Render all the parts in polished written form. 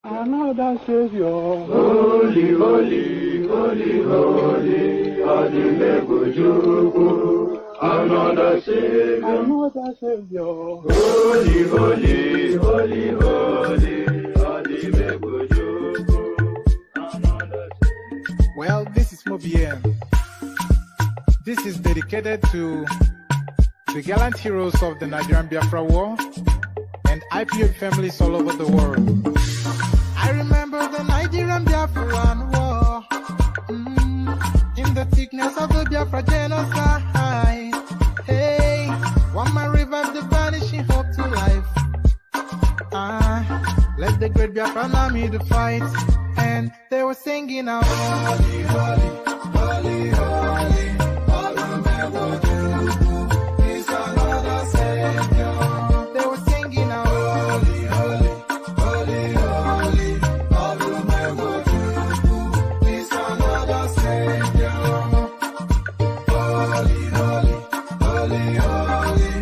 Another Savior. Holy, holy, holy, holy, Adimebujuku. Another Savior. Another Savior. Holy, holy, holy, holy, Adimebujuku. Another Savior. Well, this is Mobien. This is dedicated to the gallant heroes of the Nigerian Biafra War and IPO families all over the world. I remember the Nigerian Biafran War, in the thickness of the Biafra genocide. Hey, one man revived the vanishing hope to life. Let the great Biafran army to fight, and they were singing out, holy, holy, holy, holy, is another Savior. They were singing out, holy, holy, holy, holy, is another Savior. Holy, holy, holy, holy,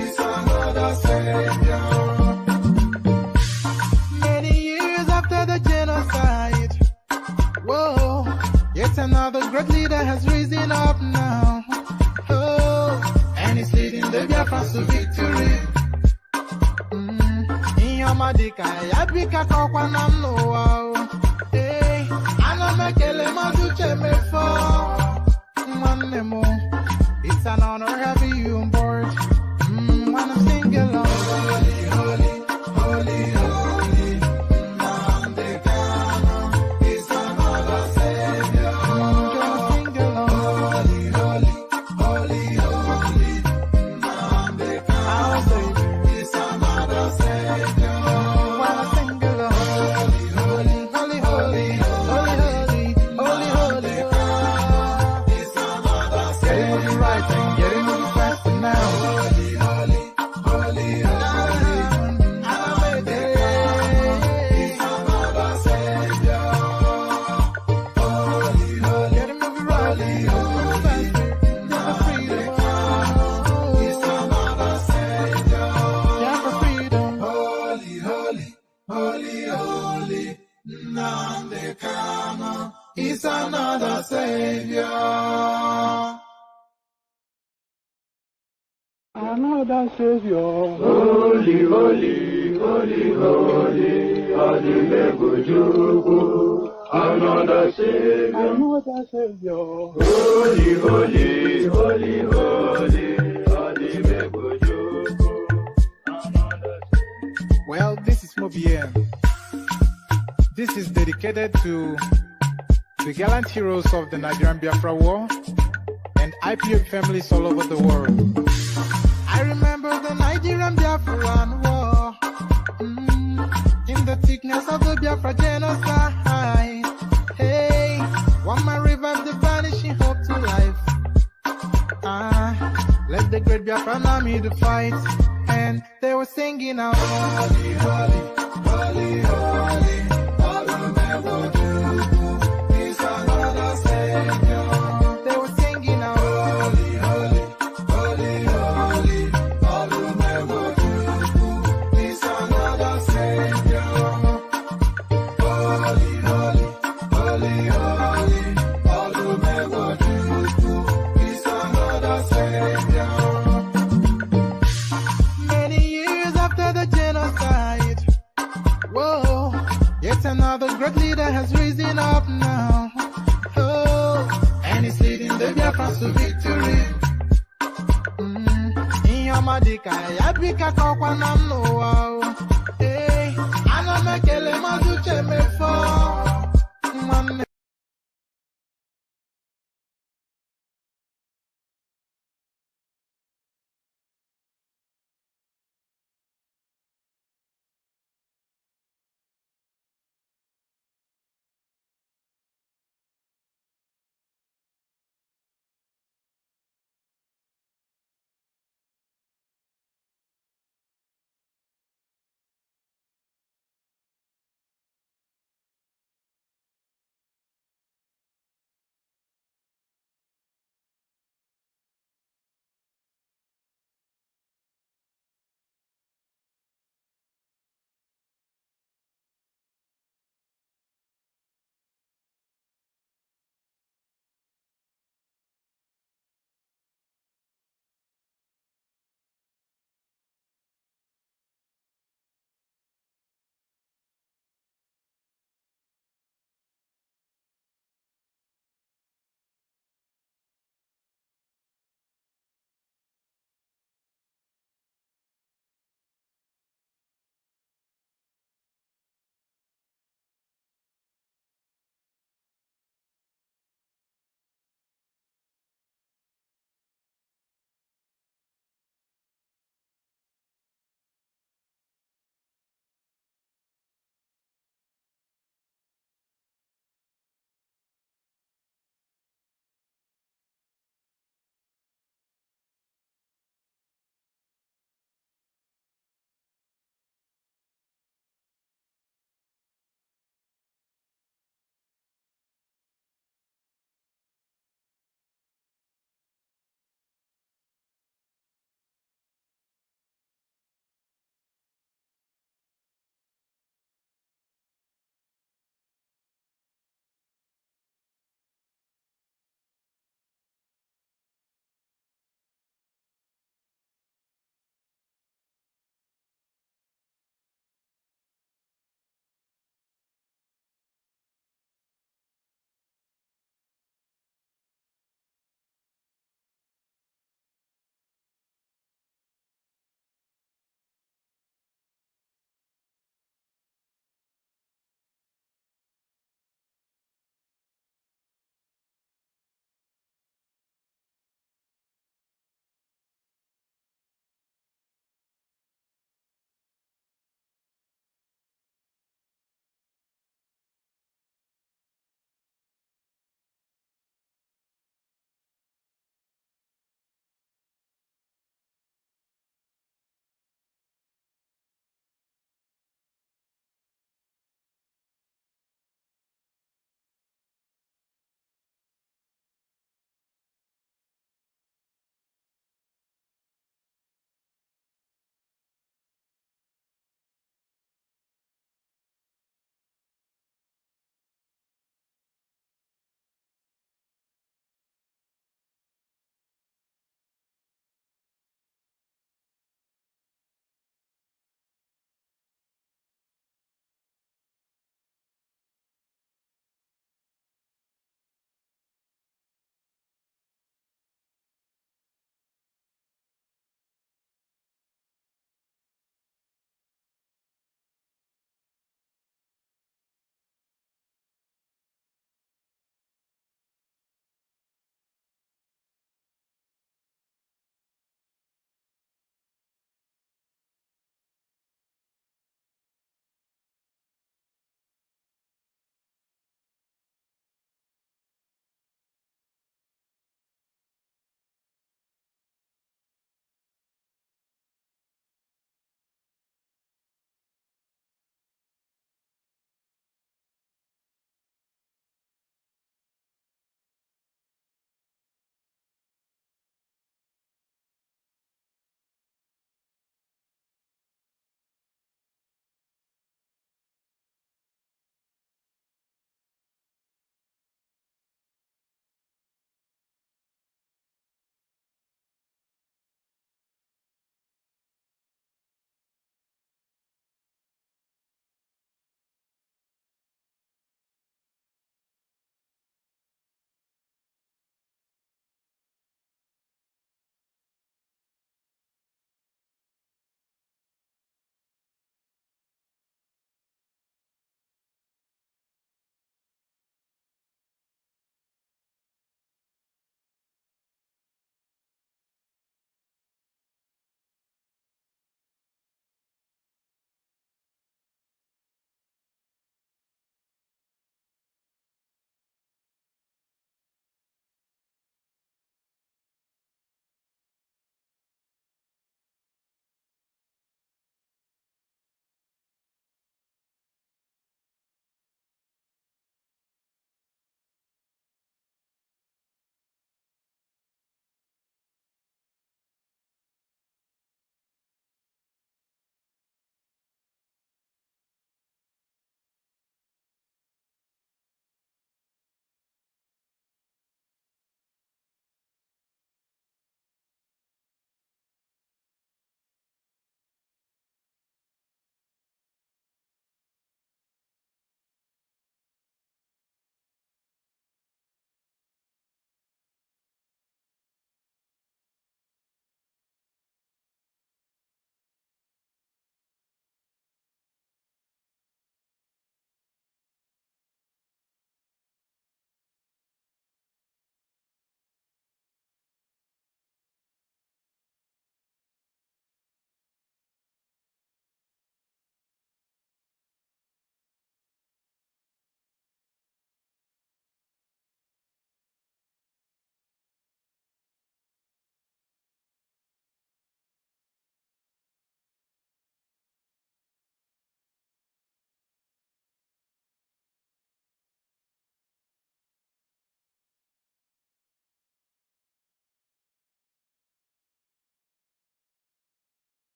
is another Savior. Many years after the genocide, whoa, yet another great leader has risen up now. Oh, and he's leading the Biafrans to victory. Inyomadika yabika kwa namno. Hey, anamekele maduche mefo. Manemo, it's an honor having you on board. When I'm singing along, holy, holy, holy, holy, Nandekano is another Savior. Sing along, holy, holy, holy, holy, Nandekano is another Savior. When I sing along, holy, holy, holy, holy, holy, holy, holy, is another Savior. Getting moving right and getting moving faster now. Holy, holy, holy, holy, is another Savior. Holy, holy, getting moving right, moving faster, never freedom. Is another Savior. Yeah, for freedom. Holy, holy, holy, holy, Nandekano is another Savior. Another Savior. Holy, holy, holy, holy, Adimebujuku. Another Savior. Another Savior. Holy, holy, holy, holy, Adimebujuku. Another Savior. Well, this is Mobien. This is dedicated to the gallant heroes of the Nigerian Biafra War and IPO families all over the world. I remember the Nigerian Biafran War, in the thickness of the Biafra genocide. Hey, one man revived the vanishing hope to life. Let the great Biafran army to fight, and they were singing out, holy, holy, holy, holy, is another Savior. They were singing out, holy, holy, holy, holy, is another Savior. Holy, holy, holy, holy, is another Savior. Many years after the genocide, whoa, yet another great leader has risen up now. Oh, and he's leading the Biafrans to victory. Inyomadika yabika kwa namno. Hey, anamekele maduche mefo.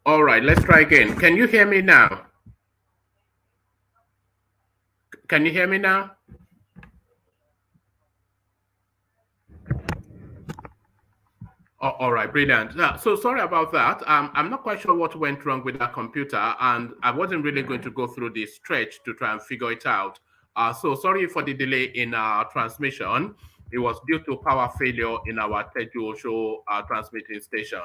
All right, let's try again. Can you hear me now? Can you hear me now? Oh, all right, brilliant. So sorry about that. I'm not quite sure what went wrong with that computer, and I wasn't really going to go through this stretch to try and figure it out. So sorry for the delay in our transmission. It was due to power failure in our Teju Osho transmitting station.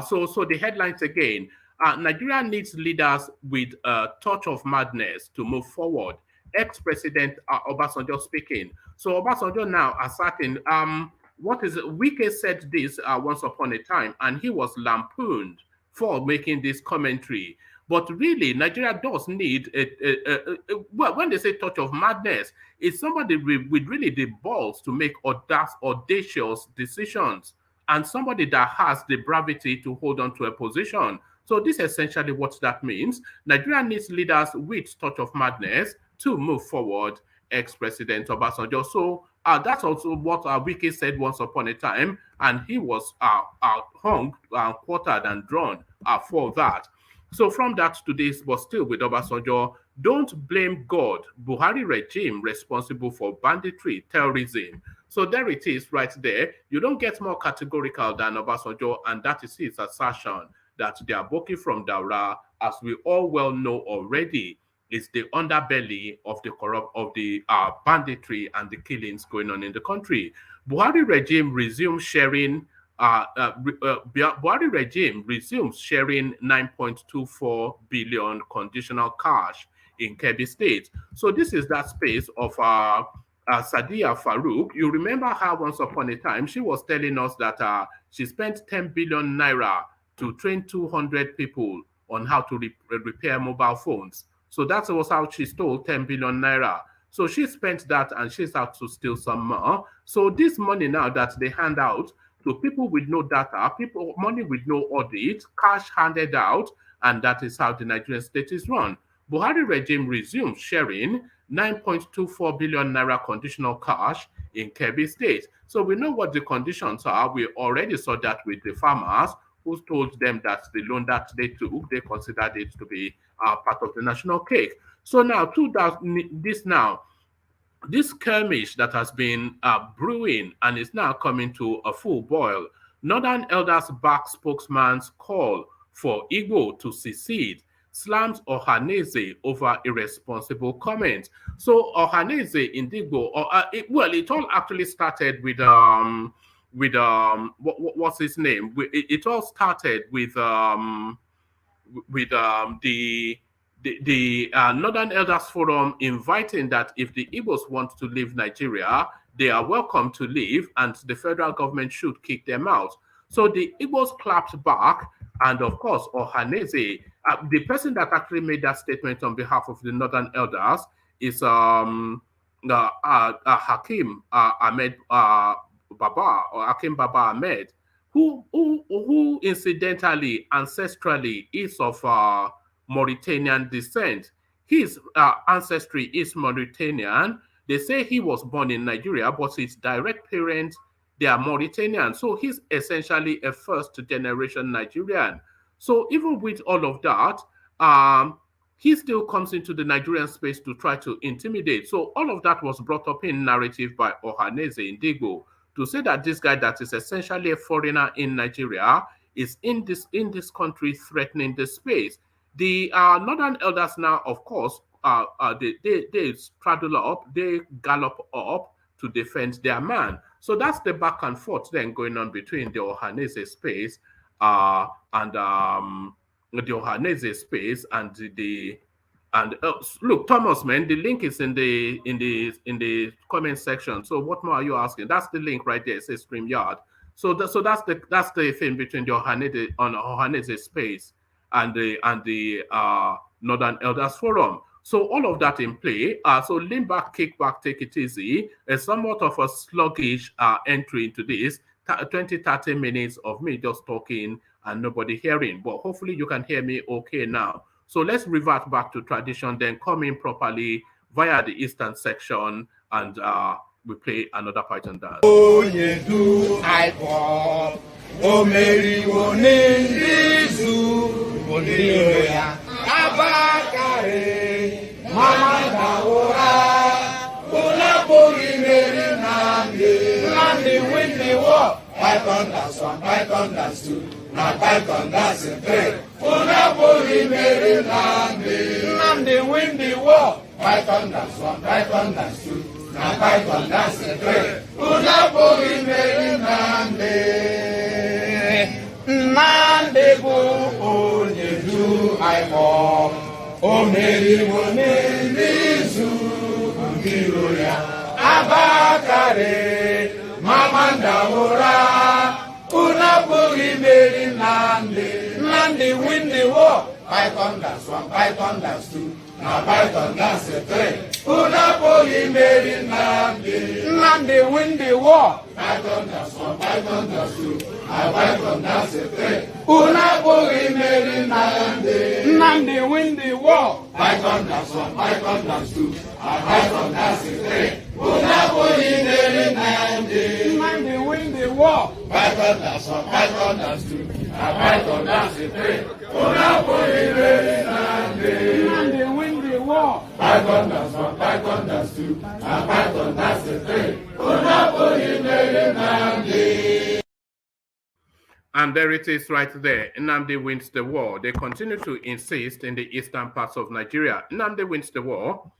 So the headlines again. Nigeria needs leaders with a touch of madness to move forward. Ex-President Obasanjo speaking. So Obasanjo now asserting what is it? Wike said this once upon a time, and he was lampooned for making this commentary. But really, Nigeria does need well, when they say touch of madness, it's somebody with really the balls to make audacious decisions, and somebody that has the bravery to hold on to a position. So this is essentially what that means. Nigeria needs leaders with touch of madness to move forward. Ex-President Obasanjo. So that's also what Wike said once upon a time, and he was hung, quartered, and drawn for that. So from that to this, but still with Obasanjo, don't blame God, Buhari regime responsible for banditry, terrorism. So there it is right there. You don't get more categorical than Obasanjo, and that is his assertion that the Aboki from Daura, as we all well know already, is the underbelly of the banditry and the killings going on in the country. Buhari regime resumes sharing. Buhari regime resumes sharing 9.24 billion conditional cash in Kebbi State. So this is that space of Sadiya Farouk. You remember her once upon a time. She was telling us that she spent 10 billion naira to train 200 people on how to repair mobile phones. So that was how she stole 10 billion naira. So she spent that and she's out to steal some more. So this money now that they hand out to people with no data, money with no audit, cash handed out, and that is how the Nigerian state is run. Buhari regime resumes sharing 9.24 billion naira conditional cash in Kebbi State. So we know what the conditions are. We already saw that with the farmers who told them that the loan that they took, they considered it to be part of the national cake. So now, this skirmish that has been brewing and is now coming to a full boil. Northern Elders back spokesman's call for Igbo to secede slams Ohanaeze over irresponsible comments. So Ohanaeze Ndigbo, it all actually started with what's his name? It all started with the Northern Elders Forum inviting that if the Igbos want to leave Nigeria, they are welcome to leave, and the federal government should kick them out. So the Igbos clapped back, and of course, Ohanaeze, the person that actually made that statement on behalf of the Northern Elders is Hakim Ahmed Baba, or Hakim Baba Ahmed, who incidentally, ancestrally is of Mauritanian descent. His ancestry is Mauritanian. They say he was born in Nigeria, but his direct parents, they are Mauritanian. So he's essentially a first-generation Nigerian. So even with all of that, he still comes into the Nigerian space to try to intimidate. So all of that was brought up in narrative by Ohanaeze Ndigbo to say that this guy that is essentially a foreigner in Nigeria is in this country threatening the space. The Northern Elders now, of course, they straddle up, they gallop up to defend their man. So that's the back and forth then going on between the Ohanaeze space and the Ohanaeze space and look, Thomas, man, the link is in the comment section. So what more are you asking? That's the link right there. It says StreamYard. So that's the thing between the Ohanaeze space and the Northern Elders Forum. So all of that in play. So lean back, kick back, take it easy. It's somewhat of a sluggish entry into this. 20-30 minutes of me just talking and nobody hearing. But hopefully you can hear me okay now. So let's revert back to tradition, then come in properly via the eastern section, and we play another Python dance. Conditional, Abakare, Mama Daora, Unapuri Mary Nandi win the war. Python that's one, Python that's two, now Python that's a three. Unapuri Mary Nandi win the war. Python that's one, Python that's two, now Python that's a three. Unapuri Mary Nandi go only do I walk. O Mary Nizu Giroya Abakare Mamanda Ora Unapuri Mary Nandi win the war. Python that's one, Python that's two, now Python that's a three. Unapuri Mary Nandi win the war. Python that's one, Python that's two, now Python that's a three. Unapuri Mary Nandi win the war. Python that's one, Python that's two, now Python that's a three. Unapuri Mary Nandi win the war. Python that's one, Python that's two, now Python that's a three. Unapuri Mary Nandi win the war. Python that's one, Python that's two, now Python that's a three. Unapuri Mary Nandi. And there it is right there. Nnamdi wins the war. They continue to insist in the eastern parts of Nigeria. Nnamdi wins the war.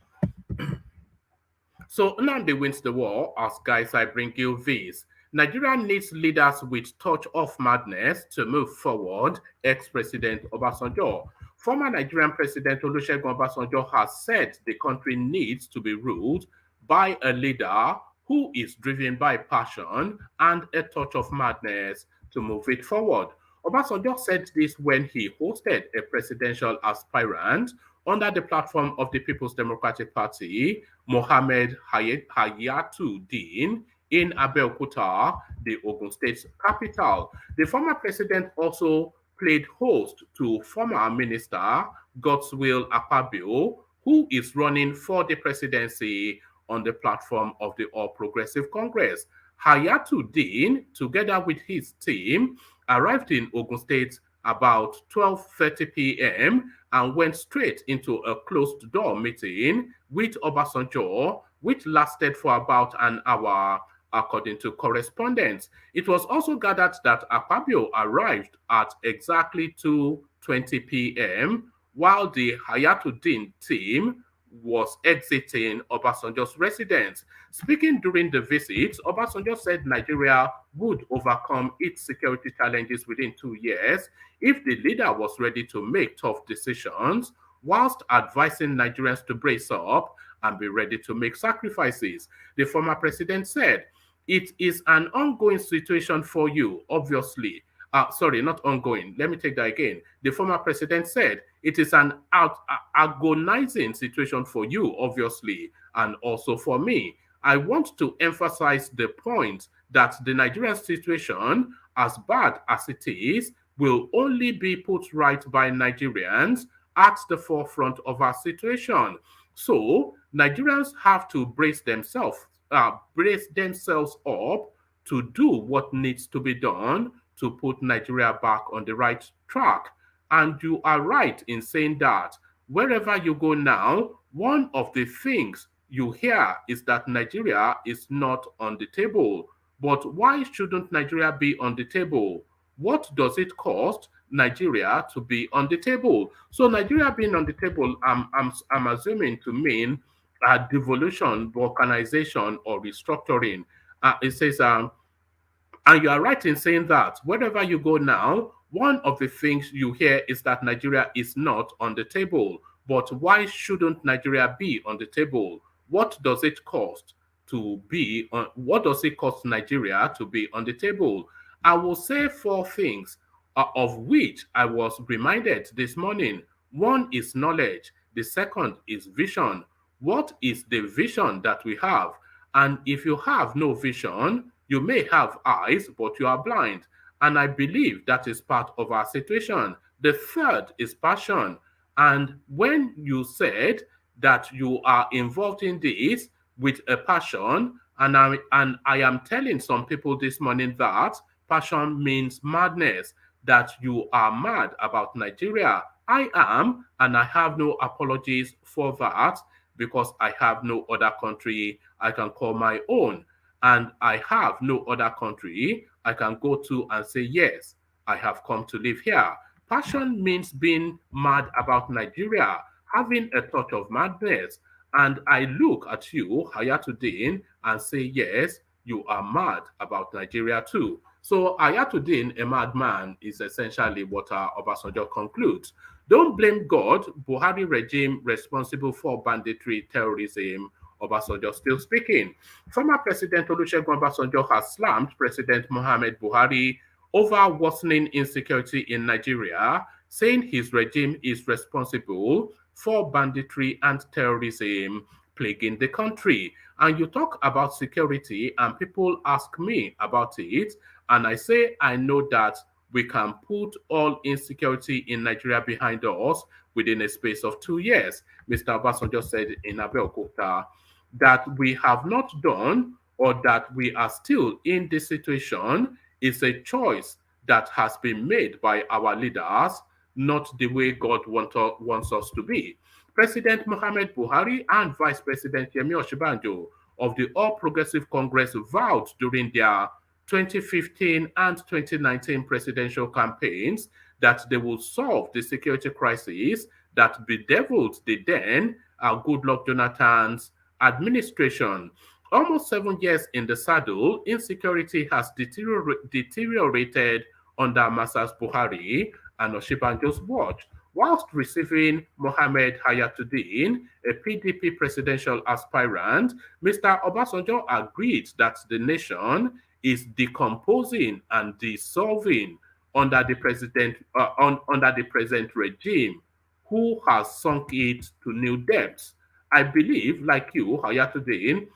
So Nnamdi wins the war. As guys, I bring you this. Nigeria needs leaders with touch of madness to move forward. Ex-President Obasanjo. Former Nigerian President Olusegun Obasanjo has said the country needs to be ruled by a leader who is driven by passion and a touch of madness to move it forward. Obasanjo said this when he hosted a presidential aspirant under the platform of the People's Democratic Party, Mohammed Hayatuddin, in Abeokuta, the Ogun State capital. The former president also played host to former minister Godswill Akpabio, who is running for the presidency on the platform of the All Progressive Congress. Hayatuddin, together with his team, arrived in Ogun State about 12:30 p.m. and went straight into a closed-door meeting with Obasanjo, which lasted for about an hour, according to correspondents. It was also gathered that Akpabio arrived at exactly 2:20 p.m., while the Hayatuddin team was exiting Obasanjo's residence. Speaking during the visit, Obasanjo said Nigeria would overcome its security challenges within 2 years if the leader was ready to make tough decisions, whilst advising Nigerians to brace up and be ready to make sacrifices. The former president said, "It is an ongoing situation for you, obviously." Sorry, not ongoing. Let me take that again. The former president said, "It is an agonizing situation for you, obviously, and also for me. I want to emphasize the point that the Nigerian situation, as bad as it is, will only be put right by Nigerians at the forefront of our situation. So Nigerians have to brace themselves up to do what needs to be done to put Nigeria back on the right track. And you are right in saying that wherever you go now, one of the things you hear is that Nigeria is not on the table. But why shouldn't Nigeria be on the table? What does it cost Nigeria to be on the table?" So Nigeria being on the table, I'm assuming to mean devolution, balkanization, or restructuring. It says, and you are right in saying that wherever you go now, one of the things you hear is that Nigeria is not on the table. But why shouldn't Nigeria be on the table? What does it cost to be on? What does it cost Nigeria to be on the table? I will say 4 things, of which I was reminded this morning. One is knowledge. The second is vision. What is the vision that we have? And if you have no vision, you may have eyes, but you are blind. And I believe that is part of our situation. The third is passion. And when you said that you are involved in this with a passion, and I am telling some people this morning that passion means madness. that you are mad about Nigeria. I am, and I have no apologies for that because I have no other country I can call my own. And I have no other country I can go to and say, yes, I have come to live here. Passion means being mad about Nigeria, having a touch of madness. And I look at you, Hayatuddin, and say, yes, you are mad about Nigeria too. So Hayatuddin, a madman, is essentially what Obasanjo concludes. Don't blame God, Buhari regime responsible for banditry, terrorism. Obasanjo still speaking. Former President Olusegun Obasanjo has slammed President Muhammad Buhari over worsening insecurity in Nigeria, saying his regime is responsible for banditry and terrorism plaguing the country. And you talk about security, and people ask me about it, and I say I know that we can put all insecurity in Nigeria behind us within a space of 2 years. Mr. Obasanjo said in Abeokuta that we have not done or that we are still in this situation is a choice that has been made by our leaders, not the way God wants us to be. President Muhammad Buhari and Vice President Yemi Osinbajo of the All Progressive Congress vowed during their 2015 and 2019 presidential campaigns that they will solve the security crisis that bedeviled the then Goodluck Jonathan's administration. Almost 7 years in the saddle, insecurity has deteriorated under Masas Buhari and Osinbajo's watch. Whilst receiving Mohammed Hayatuddin, a PDP presidential aspirant, Mr. Obasanjo agreed that the nation is decomposing and dissolving under the present regime, who has sunk it to new depths. I believe, like you, Hayatuddin,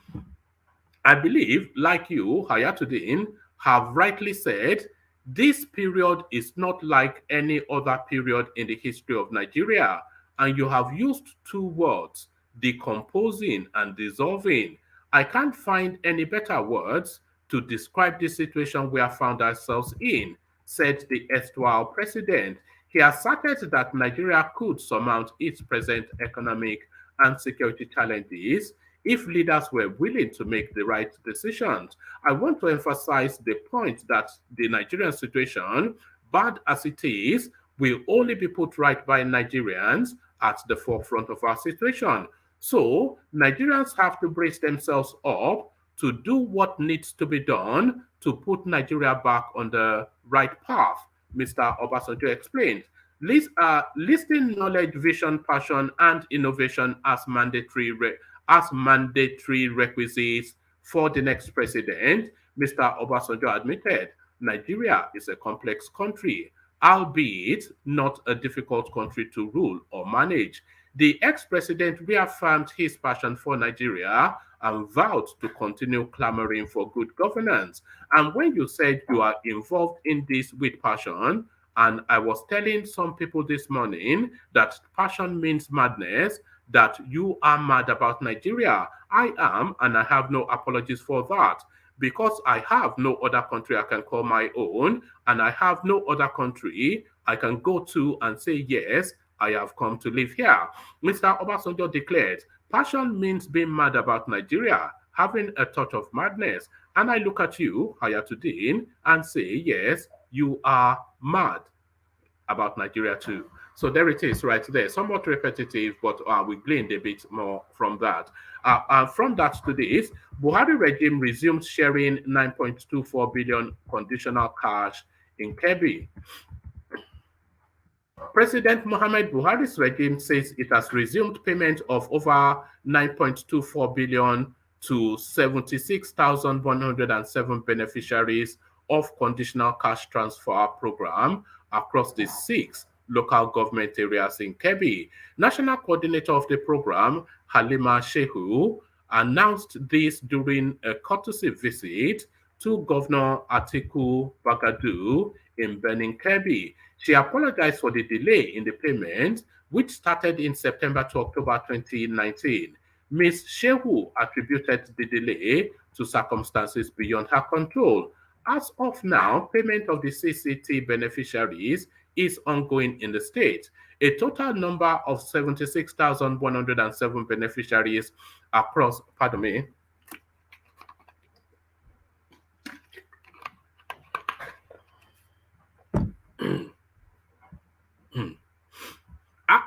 have rightly said, this period is not like any other period in the history of Nigeria. And you have used two words, decomposing and dissolving. I can't find any better words to describe the situation we have found ourselves in, said the erstwhile president. He asserted that Nigeria could surmount its present economic and security challenges if leaders were willing to make the right decisions. I want to emphasize the point that the Nigerian situation, bad as it is, will only be put right by Nigerians at the forefront of our situation. So Nigerians have to brace themselves up to do what needs to be done to put Nigeria back on the right path, Mr. Obasanjo explained. Listing knowledge, vision, passion, and innovation as mandatory requisites for the next president, Mr. Obasanjo admitted Nigeria is a complex country, albeit not a difficult country to rule or manage. The ex-president reaffirmed his passion for Nigeria and vowed to continue clamoring for good governance. And when you said you are involved in this with passion, and I was telling some people this morning that passion means madness, that you are mad about Nigeria. I am, and I have no apologies for that, because I have no other country I can call my own, and I have no other country I can go to and say, yes, I have come to live here. Mr. Obasanjo declared, passion means being mad about Nigeria, having a touch of madness. And I look at you, Hayatuddin, and say, yes, you are mad about Nigeria too. So there it is right there. Somewhat repetitive, but we gleaned a bit more from that. And from that to this, Buhari regime resumed sharing 9.24 billion conditional cash in Kebbi. President Muhammad Buhari's regime says it has resumed payment of over 9.24 billion to 76,107 beneficiaries of conditional cash transfer program across the 6 local government areas in Kebbi. National coordinator of the program, Halima Shehu, announced this during a courtesy visit to Governor Atiku Bagadu in Benin Kebbi. She apologized for the delay in the payment, which started in September to October 2019. Ms. Shehu attributed the delay to circumstances beyond her control As of now, payment of the CCT beneficiaries is ongoing in the state. A total number of 76,107 beneficiaries across, pardon me,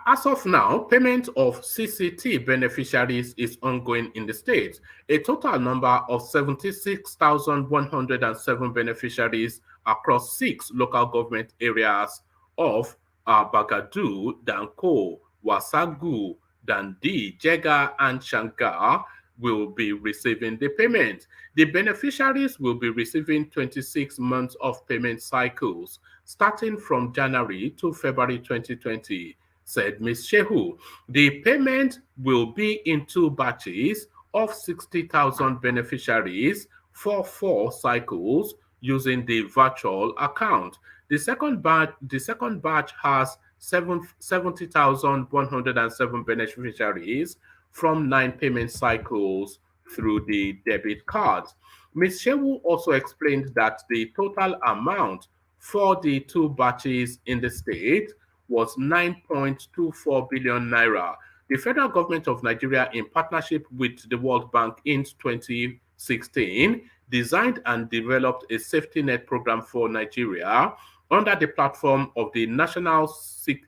as of now, payment of CCT beneficiaries is ongoing in the state. A total number of 76,107 beneficiaries across 6 local government areas of Bagadu, Danko, Wasagu, Dandi, Jega, and Shankar will be receiving the payment. The beneficiaries will be receiving 26 months of payment cycles starting from January to February 2020. Said Ms. Shehu. The payment will be in 2 batches of 60,000 beneficiaries for 4 cycles using the virtual account. The second batch has 70,107 beneficiaries from 9 payment cycles through the debit cards. Ms. Shehu also explained that the total amount for the 2 batches in the state was 9.24 billion naira. The federal government of Nigeria, in partnership with the World Bank in 2016, designed and developed a safety net program for Nigeria under the platform of the National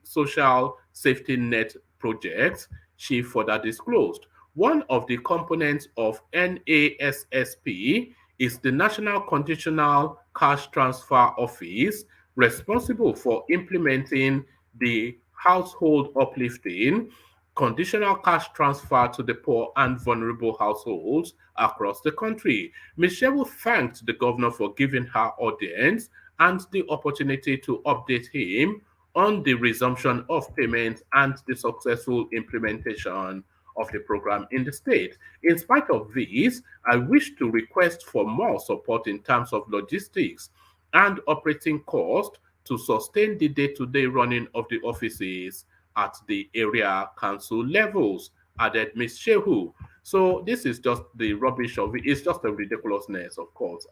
Social Safety Net Project, she further disclosed. One of the components of NASSP is the National Conditional Cash Transfer Office, responsible for implementing the household uplifting, conditional cash transfer to the poor and vulnerable households across the country. Ms. Shehu thanked the governor for giving her audience and the opportunity to update him on the resumption of payments and the successful implementation of the program in the state. In spite of this, I wish to request for more support in terms of logistics and operating cost to sustain the day-to-day running of the offices at the area council levels, added Ms. Shehu. So this is just the rubbish of it. It's just a ridiculousness, of course.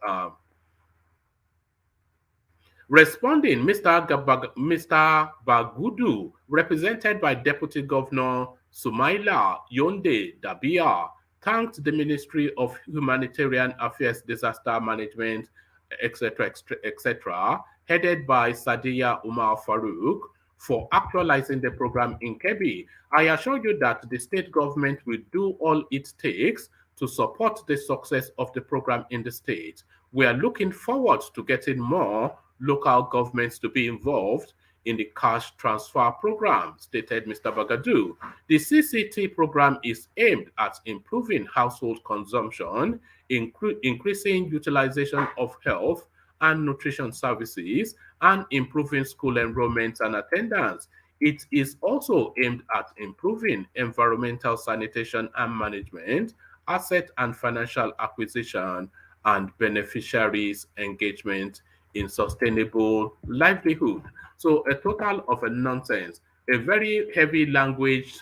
Responding, Mr. Bagudu, represented by Deputy Governor Sumaila Yonde Dabia, thanked the Ministry of Humanitarian Affairs, Disaster Management, etc., headed by Sadiya Umar Farouk, for actualizing the program in Kebbi. I assure you that the state government will do all it takes to support the success of the program in the state. We are looking forward to getting more local governments to be involved in the cash transfer program, stated Mr. Bagadu. The CCT program is aimed at improving household consumption, increasing utilization of health and nutrition services, and improving school enrollment and attendance. It is also aimed at improving environmental sanitation and management, asset and financial acquisition, and beneficiaries' engagement in sustainable livelihood. So a total of a nonsense, a very heavy language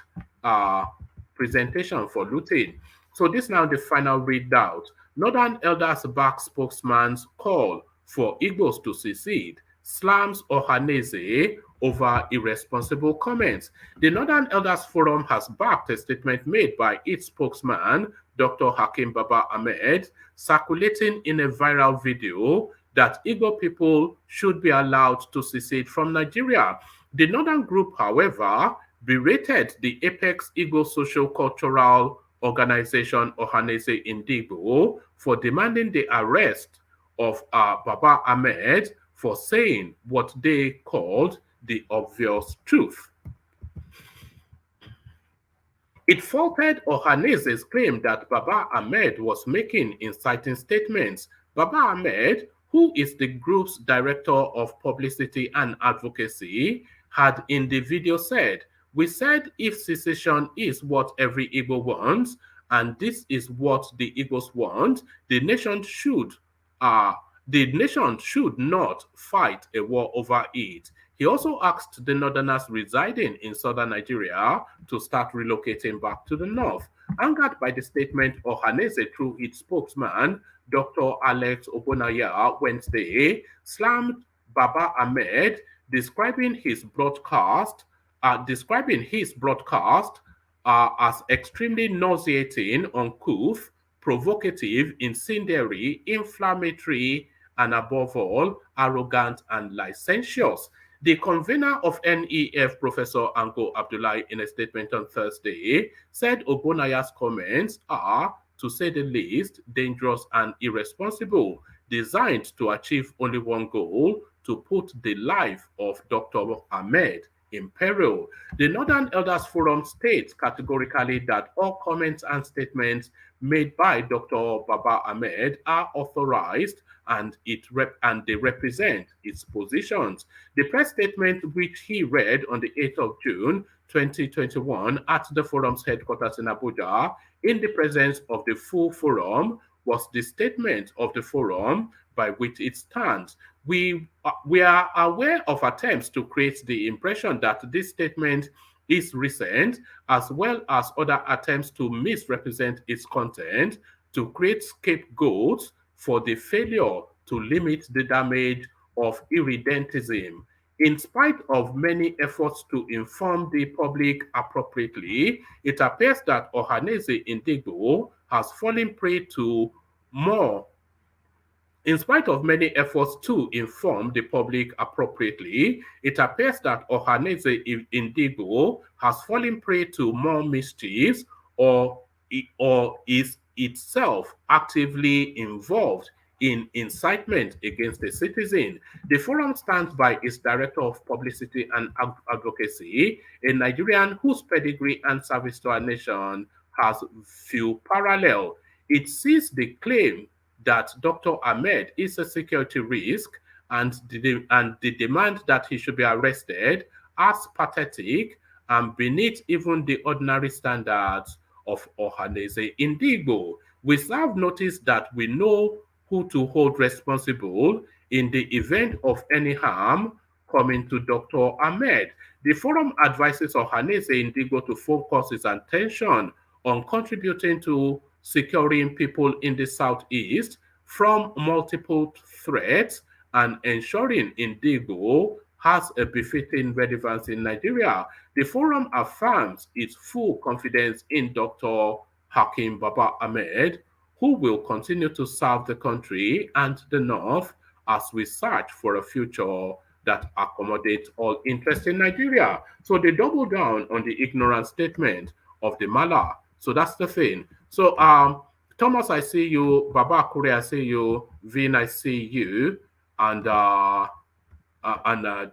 presentation for Lutin. So this now the final readout. Northern Elders back spokesman's call for Igbos to secede, slams Ohanaeze over irresponsible comments. The Northern Elders Forum has backed a statement made by its spokesman, Dr. Hakim Baba Ahmed, circulating in a viral video that Igbo people should be allowed to secede from Nigeria. The Northern group, however, berated the Apex Igbo Socio-Cultural Organization Ohanaeze Ndigbo for demanding the arrest of Baba Ahmed for saying what they called the obvious truth. It faulted Ohanaeze's claim that Baba Ahmed was making inciting statements. Baba Ahmed, who is the group's director of publicity and advocacy, had in the video said, "We said if secession is what every Igbo wants, and this is what the Igbos want, the nation should not fight a war over it." He also asked the Northerners residing in southern Nigeria to start relocating back to the north. Angered by the statement, Ohanaeze, through its spokesman, Dr. Alex Ogbonnaya, Wednesday, slammed Baba Ahmed, describing his broadcast as extremely nauseating, uncouth, provocative, incendiary, inflammatory, and above all, arrogant and licentious. The convener of NEF, Professor Ango Abdullahi, in a statement on Thursday, said Ogbonaya's comments are, to say the least, dangerous and irresponsible, designed to achieve only one goal: to put the life of Dr. Ahmed in peril. The Northern Elders Forum states categorically that all comments and statements made by Dr. Baba Ahmed are authorized and they represent its positions. The press statement, which he read on the 8th of June 2021 at the forum's headquarters in Abuja, in the presence of the full forum, was the statement of the forum by which it stands. We are aware of attempts to create the impression that this statement is recent, as well as other attempts to misrepresent its content, to create scapegoats for the failure to limit the damage of irredentism. In spite of many efforts to inform the public appropriately, it appears that Ohanaeze Ndigbo has fallen prey to more. In spite of many efforts to inform the public appropriately, it appears that Ohanaeze Ndigbo has fallen prey to more mischiefs or is itself actively involved in incitement against a citizen. The forum stands by its director of publicity and advocacy, a Nigerian whose pedigree and service to our nation has few parallel. It sees the claim that Dr. Ahmed is a security risk and the demand that he should be arrested as pathetic and beneath even the ordinary standards of Ohanaeze Ndigbo. We serve notice that we know who to hold responsible in the event of any harm coming to Dr. Ahmed. The forum advises Ohanaeze Ndigbo to focus his attention on contributing to securing people in the Southeast from multiple threats and ensuring Ndigbo has a befitting relevance in Nigeria. The forum affirms its full confidence in Dr. Hakim Baba Ahmed, who will continue to serve the country and the North as we search for a future that accommodates all interests in Nigeria. So they double down on the ignorant statement of the Mala. So that's the thing. So Thomas, I see you. Baba Akure, I see you. Vin, I see you. And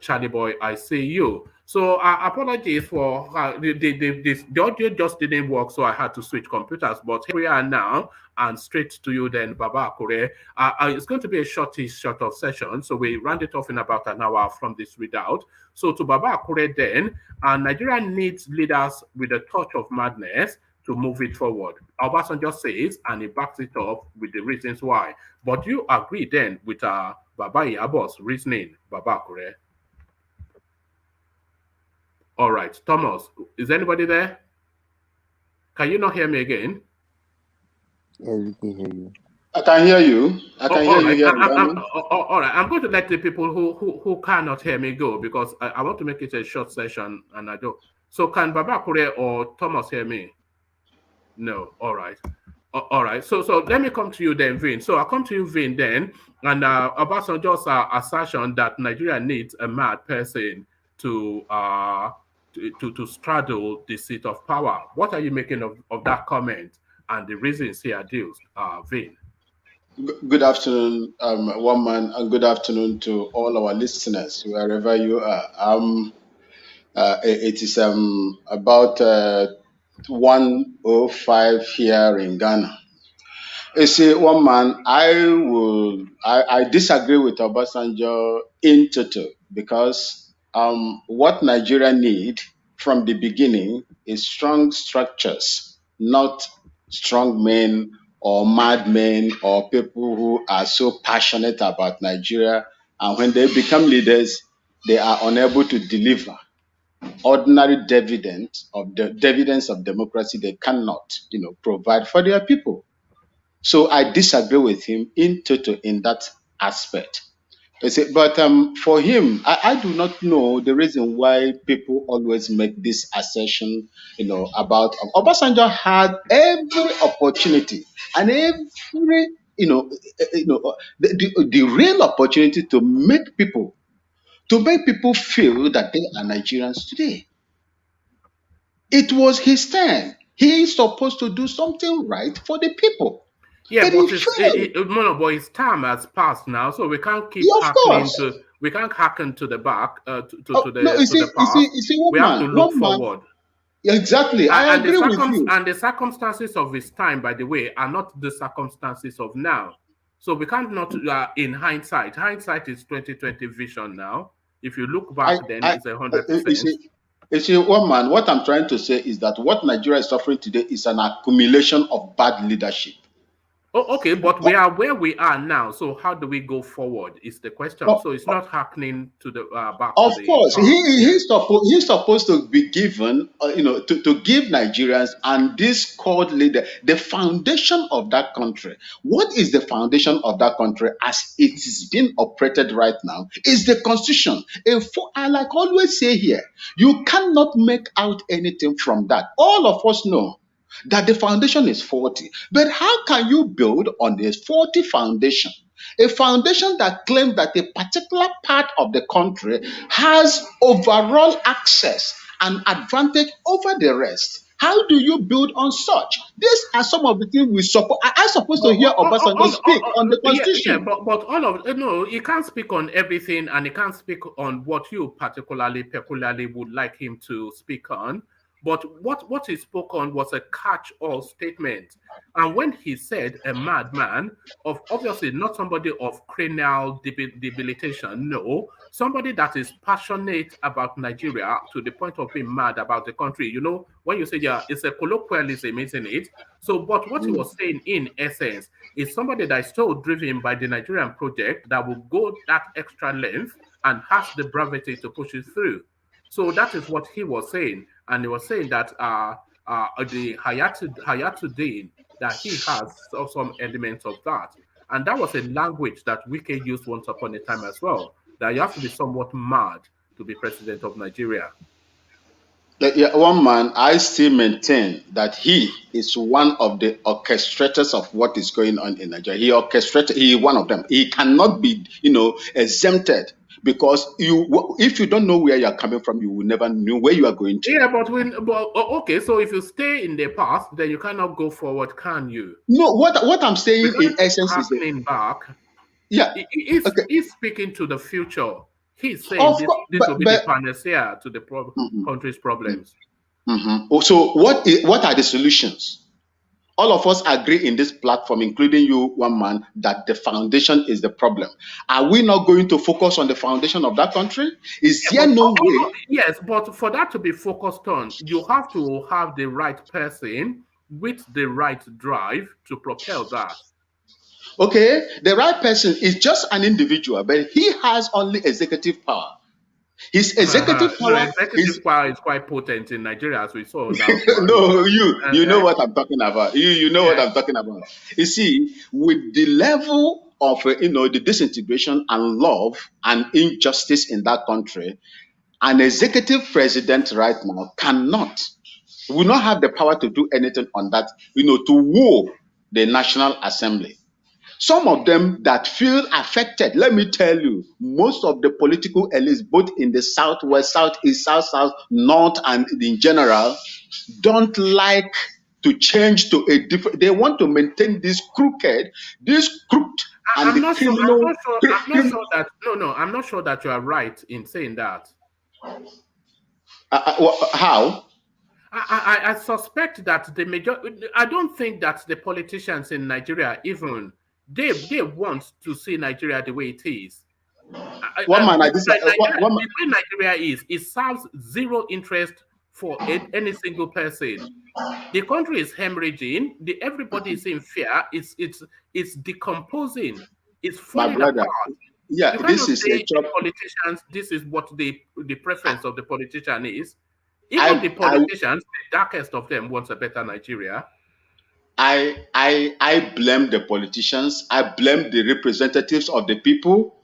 Charlie Boy, I see you. So apologies for the audio just didn't work, so I had to switch computers. But here we are now, and straight to you then, Baba Akure. It's going to be a short of session, so we round it off in about an hour from this readout. So to Baba Akure then, Nigeria needs leaders with a touch of madness to move it forward. Obasanjo says, and he backs it up with the reasons why. But you agree then with Baba Yabo's reasoning, Baba Akure? All right, Thomas, is anybody there? Can you not hear me again? Yeah, we can hear you. I can hear you. I can hear you. All right, I'm going to let the people who cannot hear me go because I want to make it a short session and I don't. So can Baba Akure or Thomas hear me? No. All right. All right. So let me come to you then, Vin. So I'll come to you, Vin, then. And Obasanjo's assertion that Nigeria needs a mad person to straddle the seat of power. What are you making of that comment and the reasons he adduced, Vin? Good afternoon, one man, and good afternoon to all our listeners, wherever you are. It is about 1:05 here in Ghana. You see, one man, I disagree with Obasanjo in total because what Nigeria need from the beginning is strong structures, not strong men or madmen or people who are so passionate about Nigeria, and when they become leaders, they are unable to deliver ordinary dividends of democracy. They cannot, provide for their people. So I disagree with him in total in that aspect. But for him, I do not know the reason why people always make this assertion, about Obasanjo had every opportunity and every, the real opportunity to make people feel that they are Nigerians today. It was his turn. He is supposed to do something right for the people, Yeah, but he but failed. no, but his time has passed now, so we can't keep Yeah, of hacking course. to we can't hacken to the back Oh, no, you to see, the past. We have to look one man. forward. Exactly, I And agree with you. the circumstances of his time, by the way, are not the circumstances of now. So we can't not in hindsight. Hindsight is 2020 vision now. If you look I, back, then I, it's a hundred you percent. see, one man. What I'm trying to say is that what Nigeria is suffering today is an accumulation of bad leadership. Oh, okay, but we are where we are now. So how do we go forward? Is the question. Oh, So it's not happening to the back to of the course, past. Yeah. he's supposed to be given, to give Nigerians and this called leader the foundation of that country. What is the foundation of that country as it is being operated right now? Is the constitution. I like always say here, you cannot make out anything from that. All of us know that the foundation is faulty, but how can you build on a faulty foundation? A foundation that claims that a particular part of the country has overall access and advantage over the rest. How do you build on such? These are some of the things we support. I supposed to hear Obasanjo speak on the Yeah, yeah, constitution. but all of no, you can't speak on everything, and you can't speak on what you peculiarly would like him to speak on. But what he spoke on was a catch-all statement, and when he said a madman, of obviously not somebody of cranial debilitation, no, somebody that is passionate about Nigeria to the point of being mad about the country. You know, when you say yeah, it's a colloquialism, isn't it? So, but what he was saying in essence is somebody that is so driven by the Nigerian project that will go that extra length and has the brevity to push it through. So that is what he was saying, and he was saying that the Hayatuddin that he has some elements of that, and that was a language that Wike used once upon a time as well. That you have to be somewhat mad to be president of Nigeria. Yeah, one man, I still maintain that he is one of the orchestrators of what is going on in Nigeria. He one of them. He cannot be, exempted because if you don't know where you are coming from, you will never know where you are going to. Yeah, okay. So if you stay in the past, then you cannot go forward, can you? No, what I'm saying Because in essence is that, happening back, yeah, okay, he's speaking to the future. He's saying of course, this will be the panacea to the mhm, country's problems. So what are the solutions? All of us agree in this platform, including you, one man, that the foundation is the problem. Are we not going to focus on the foundation of that country? Is Yeah, there no way? yes, but for that to be focused on, you have to have the right person with the right drive to propel that. Okay, the right person is just an individual, but he has only executive power. His executive No, power is executive power is quite potent in Nigeria, as we saw now. no, you know Uh, what I'm talking about. You know what yeah. I'm talking about. You see, with the level of the disintegration and love and injustice in that country, an executive president right now will not have the power to do anything on that, to woo the National Assembly. Some of them that feel affected, let me tell you, most of the political elites, both in the southwest, southeast, south, north, and in general, don't like to change to a different. They want to maintain this crooked, and I'm the not sure. criminal. I'm not sure that. No. I'm not sure that you are right in saying that. How? I suspect that the major. I don't think that the politicians in Nigeria even they want to see Nigeria the way it is. One man, The way Nigeria is, it serves zero interest for any single person. The country is hemorrhaging. Everybody is in fear. It's decomposing. It's my falling brother. apart. Yeah, You cannot this is a say the job. politicians. This is what the preference of the politician is. Even the I politicians, the darkest of them, wants a better Nigeria. I blame the politicians. I blame the representatives of the people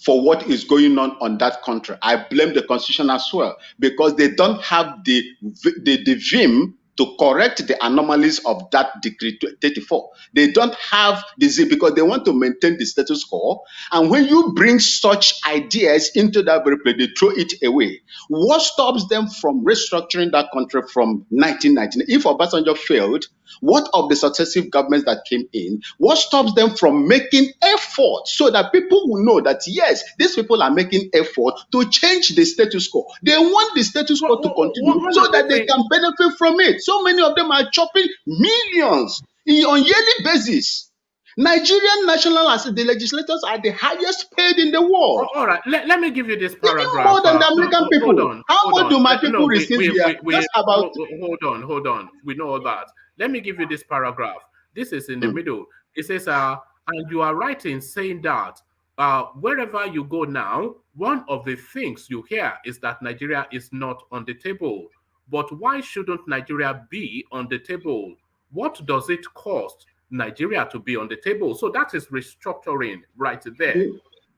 for what is going on that country. I blame the constitution as well because they don't have the vim to correct the anomalies of that decree 34. They don't have the zeal because they want to maintain the status quo. And when you bring such ideas into that very place, they throw it away. What stops them from restructuring that country from 1919? If Obasanjo failed, what of the successive governments that came in? What stops them from making effort so that people will know that yes, these people are making effort to change the status quo? They want the status quo to continue so that they can benefit from it. So many of them are chopping millions on yearly basis. Nigerian national assembly, the legislators are the highest paid in the world. All right, let me give you this Even paragraph. more than the American people. How much do my people No, receive here? Just about. Hold on. We know all that. Let me give you this paragraph. This is in the middle. It says, and you are right in saying that wherever you go now, one of the things you hear is that Nigeria is not on the table. But why shouldn't Nigeria be on the table? What does it cost Nigeria to be on the table? So that is restructuring right there.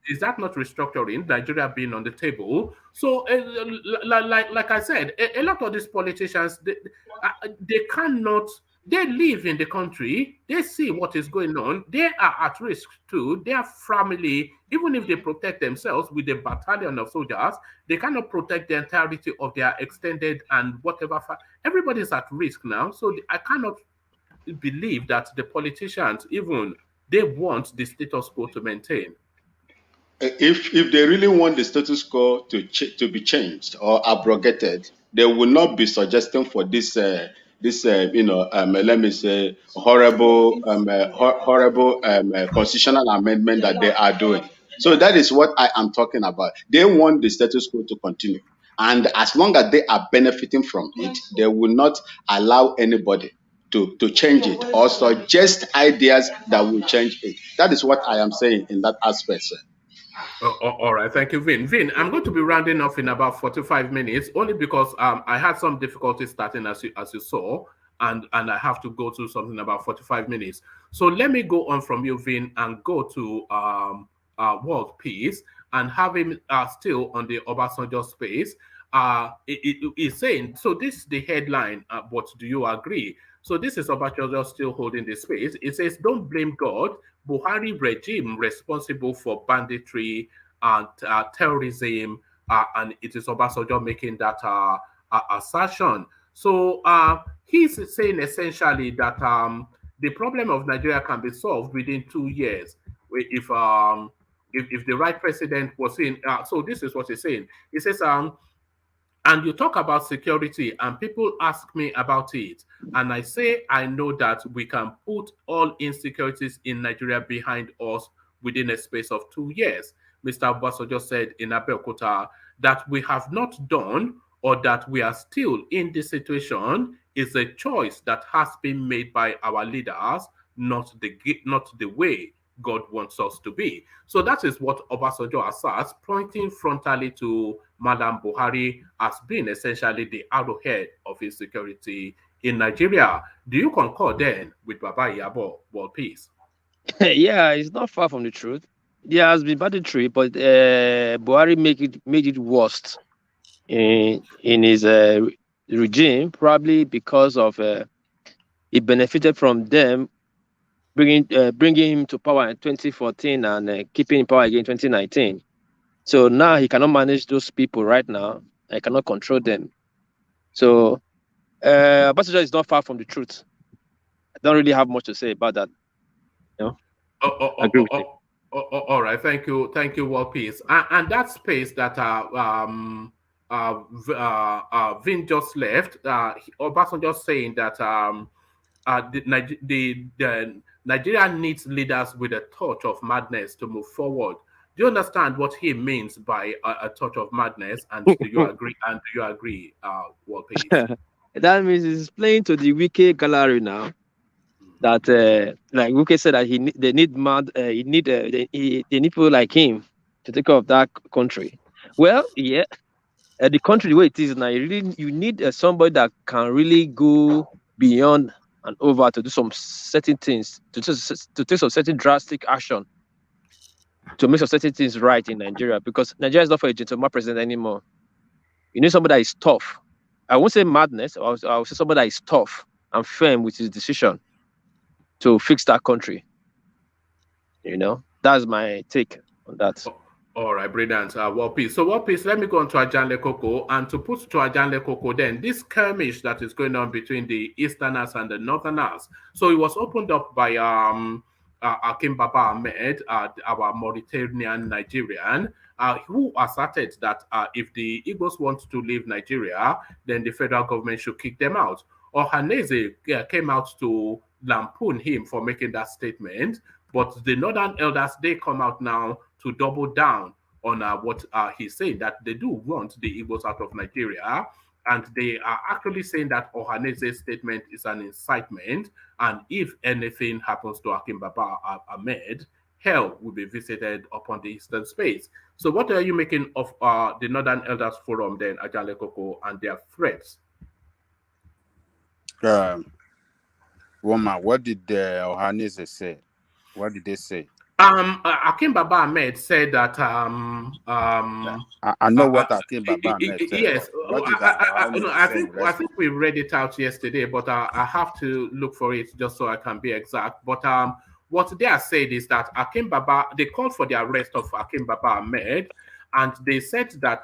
Is that not restructuring, Nigeria being on the table? So, like I said, a lot of these politicians, they cannot, they live in the country, they see what is going on, they are at risk too, their family, even if they protect themselves with a battalion of soldiers, they cannot protect the entirety of their extended and whatever. Everybody's at risk now, so I cannot believe that the politicians, even, they want the status quo to maintain. If they really want the status quo to be changed or abrogated, they will not be suggesting for this let me say horrible constitutional amendment that they are doing. So that is what I am talking about. They want the status quo to continue, and as long as they are benefiting from it, they will not allow anybody to change it or suggest ideas that will change it. That is what I am saying in that aspect, sir. All right, thank you, Vin. Vin, I'm going to be rounding off in about 45 minutes, only because I had some difficulty starting as you saw, and I have to go to something about 45 minutes. So let me go on from you, Vin, and go to World Peace and have him still on the Obasanjo space. It's saying, so this is the headline, but do you agree? So this is Obasanjo still holding the space. It says, don't blame God, Buhari regime responsible for banditry and terrorism, and it is Obasanjo making that assertion. So he's saying essentially that the problem of Nigeria can be solved within 2 years if the right president was in. So this is what he's saying. He says, and you talk about security, and people ask me about it. And I say, I know that we can put all insecurities in Nigeria behind us within a space of 2 years. Mr. Obasanjo said in Abeokuta that we have not done or that we are still in this situation is a choice that has been made by our leaders, not the way God wants us to be. So that is what Obasanjo asserts, pointing frontally to Madam Buhari as being essentially the arrowhead of insecurity in Nigeria. Do you concur then with Baba Iyabo, World Peace? Yeah, it's not far from the truth. There has been banditry, but Buhari made it worse in his regime, probably because of he benefited from them bringing him to power in 2014 and keeping in power again in 2019. So now he cannot manage those people right now. I cannot control them. So Obasanjo is not far from the truth. I don't really have much to say about that. You know? I agree with you. All right, thank you, World Peace. And that space that Vin just left, Obasanjo saying that the Nigeria needs leaders with a touch of madness to move forward. Do you understand what he means by a touch of madness? And do you agree? World Peace? That means he's playing to the Wike gallery now. That like Wike said that they need people like him to take care of that country. Well, yeah, the country the way it is now, you need somebody that can really go beyond and over to do some certain things, to take some certain drastic action to make some certain things right in Nigeria, because Nigeria is not for a gentleman president anymore. You need somebody that is tough. I won't say madness, I will say somebody that is tough and firm with his decision to fix that country. That's my take on that. All right, brilliant. World Peace. So, World Peace, let me go on to Ajanle Koko. And to put to Ajanle Koko, then, this skirmish that is going on between the Easterners and the Northerners. So, it was opened up by Akim Baba Ahmed, our Mauritanian Nigerian, who asserted that if the Igbos want to leave Nigeria, then the federal government should kick them out. Ohanaeze came out to lampoon him for making that statement. But the Northern Elders, they come out now to double down on what he's saying, that they do want the Igbos out of Nigeria. And they are actually saying that Ohanese's statement is an incitement. And if anything happens to Akim Baba Ahmed, hell will be visited upon the eastern space. So what are you making of the Northern Elders Forum then, Ajale Koko, and their threats? Woman, what did Ohanaeze say? What did they say? Akim Baba Ahmed said that I know what Akim Baba Ahmed said. Yes, I think we read it out yesterday, but I have to look for it just so I can be exact. But what they are saying is that Akim Baba, they called for the arrest of Akim Baba Ahmed, and they said that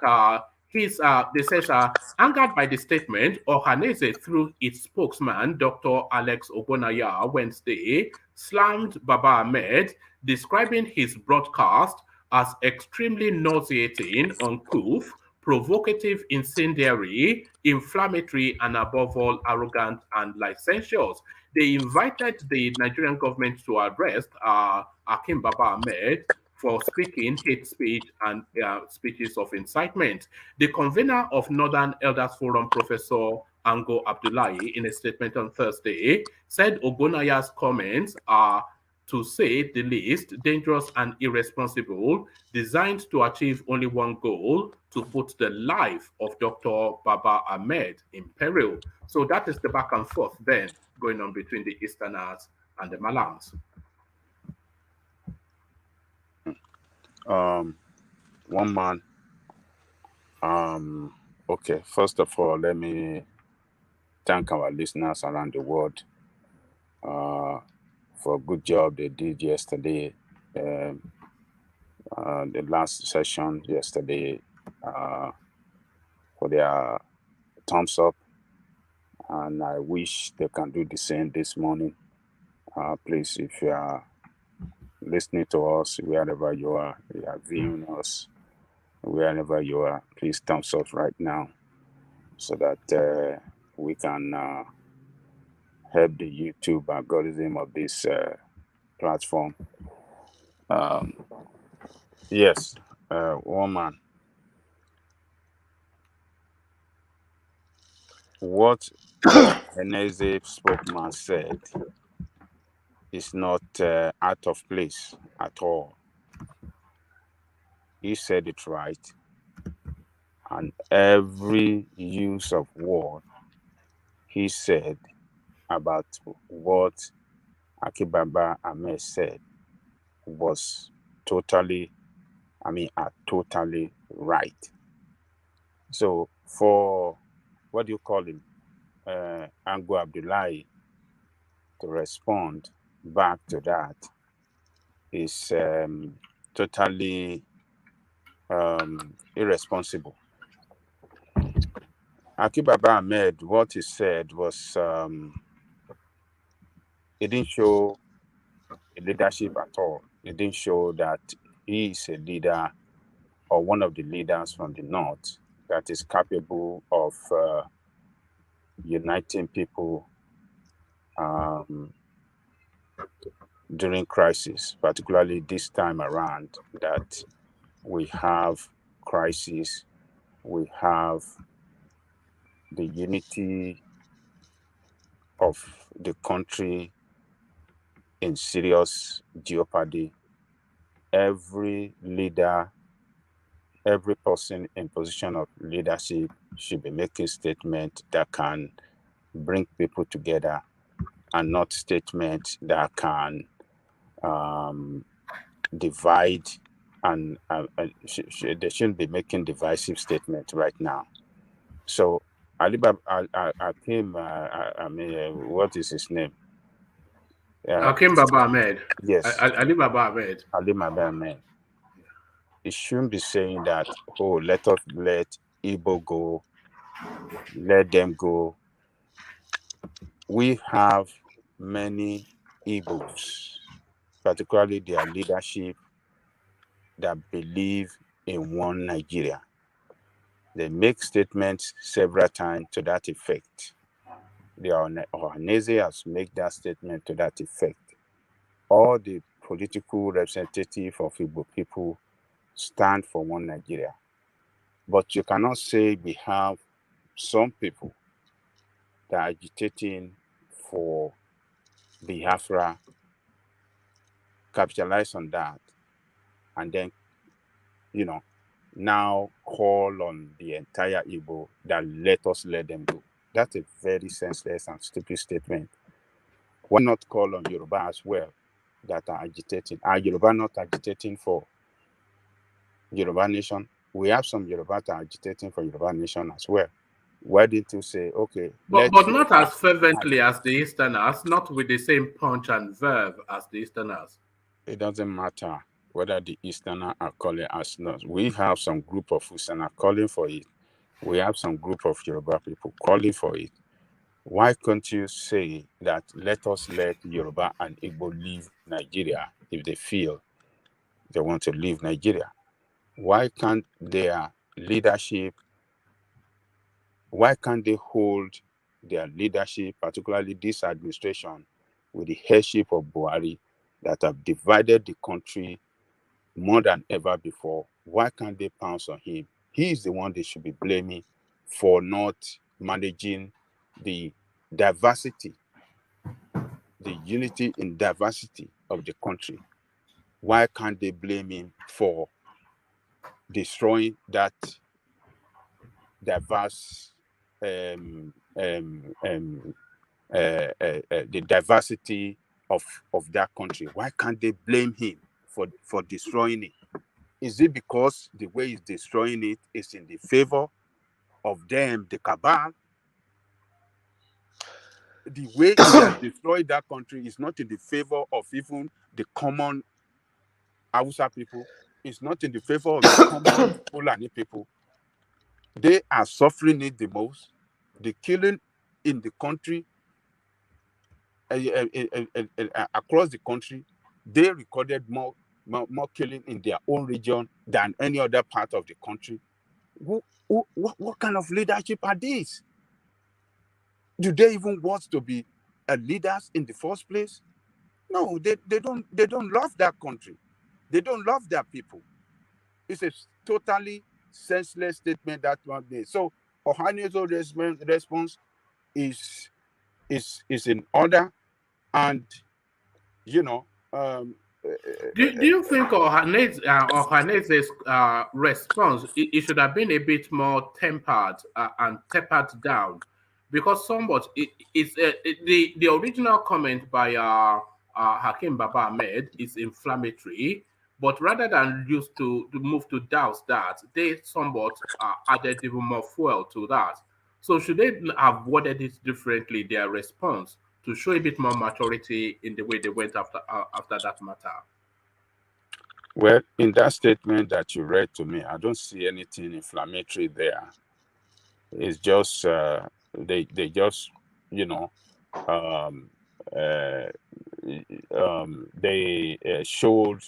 angered by the statement, Ohanaeze, through its spokesman, Dr. Alex Ogbonnaya, Wednesday, slammed Baba Ahmed, describing his broadcast as extremely nauseating, uncouth, provocative, incendiary, inflammatory, and above all, arrogant and licentious. They invited the Nigerian government to arrest Akim Baba Ahmed for speaking hate speech and speeches of incitement. The convener of Northern Elders Forum, Professor Ango Abdullahi, in a statement on Thursday, said Ogbonaya's comments are, to say the least, dangerous and irresponsible, designed to achieve only one goal, to put the life of Dr. Baba Ahmed in peril. So that is the back and forth then going on between the Easterners and the Malams. One man. Okay, first of all, let me thank our listeners around the world for a good job they did yesterday. The last session yesterday, for their thumbs up, and I wish they can do the same this morning. Please, if you are listening to us, wherever you are viewing us, wherever you are, please thumbs up right now, so that we can help the YouTube algorithm of this platform. Yes, woman. What Ohanaeze spokesman said is not out of place at all. He said it right, and every use of word he said about what Akim Baba Ahmed said was totally right. So for, what do you call him, Ango Abdullahi, to respond back to that is totally irresponsible. Akim Baba Ahmed, what he said was, it didn't show a leadership at all. It didn't show that he is a leader or one of the leaders from the North that is capable of uniting people during crisis, particularly this time around that we have crisis, we have the unity of the country in serious jeopardy. Every leader, every person in position of leadership should be making statements that can bring people together and not statements that can divide, and they shouldn't be making divisive statements right now. So Hakim, what is his name? Hakim Baba Ahmed. Yes, Ali Baba Ahmed. Hakim Baba Ahmed. It shouldn't be saying that, oh, let Igbo go, let them go. We have many Igbos, particularly their leadership, that believe in one Nigeria. They make statements several times to that effect. The Ohanaeze has made that statement to that effect. All the political representatives of Igbo people stand for one Nigeria. But you cannot say we have some people that are agitating for Biafra, capitalize on that, and then, now call on the entire Igbo that let them go. That's a very senseless and stupid statement. Why not call on Yoruba as well that are agitating? Are Yoruba not agitating for Yoruba nation? We have some Yoruba that are agitating for Yoruba nation as well. Why didn't you say, okay, but not as fervently as the Easterners, not with the same punch and verve as the Easterners? It doesn't matter whether the Easterners are calling us not. We have some group of Easterners calling for it. We have some group of Yoruba people calling for it. Why can't you say that let Yoruba and Igbo leave Nigeria if they feel they want to leave Nigeria? Why can't their leadership, why can't they hold their leadership, particularly this administration, with the headship of Buhari that have divided the country more than ever before? Why can't they pounce on him? He is the one they should be blaming for not managing the diversity, the unity in diversity of the country. Why can't they blame him for destroying that diverse, the diversity of that country? Why can't they blame him for destroying it? Is it because the way he's destroying it is in the favor of them, the cabal? The way he has destroyed that country is not in the favor of even the common Hausa people. It's not in the favor of the common Fulani people. They are suffering it the most. The killing in the country, across the country, they recorded more killing in their own region than any other part of the country. What kind of leadership are these? Do they even want to be leaders in the first place? No, they don't love that country. They don't love their people. It's a totally senseless statement that one made. So Ohaneze's response is in order, and do you think Ohaneze's response it should have been a bit more tempered and tapered down? Because somewhat the original comment by Hakim Baba Ahmed is inflammatory, but rather than used to move to douse that, they somewhat added even more fuel to that. So should they have worded it differently, their response, to show a bit more maturity in the way they went after that matter? Well, in that statement that you read to me, I don't see anything inflammatory there. It's just they just they showed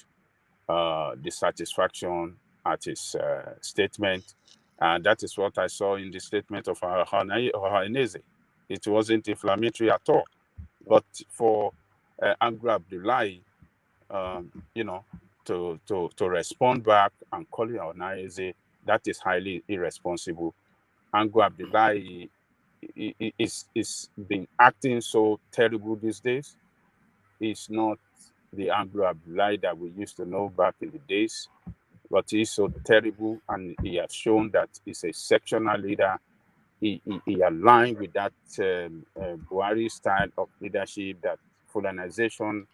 the satisfaction at his statement, and that is what I saw in the statement of Ohanaeze. It wasn't inflammatory at all. But for Angry Abdullahi, to respond back and call it Ohanaeze, that is highly irresponsible. Angry Abdullahi is been acting so terrible these days. It's not the Angry Abdullahi that we used to know back in the days, but he's so terrible, and he has shown that he's a sectional leader he aligned with that Buhari style of leadership, that colonization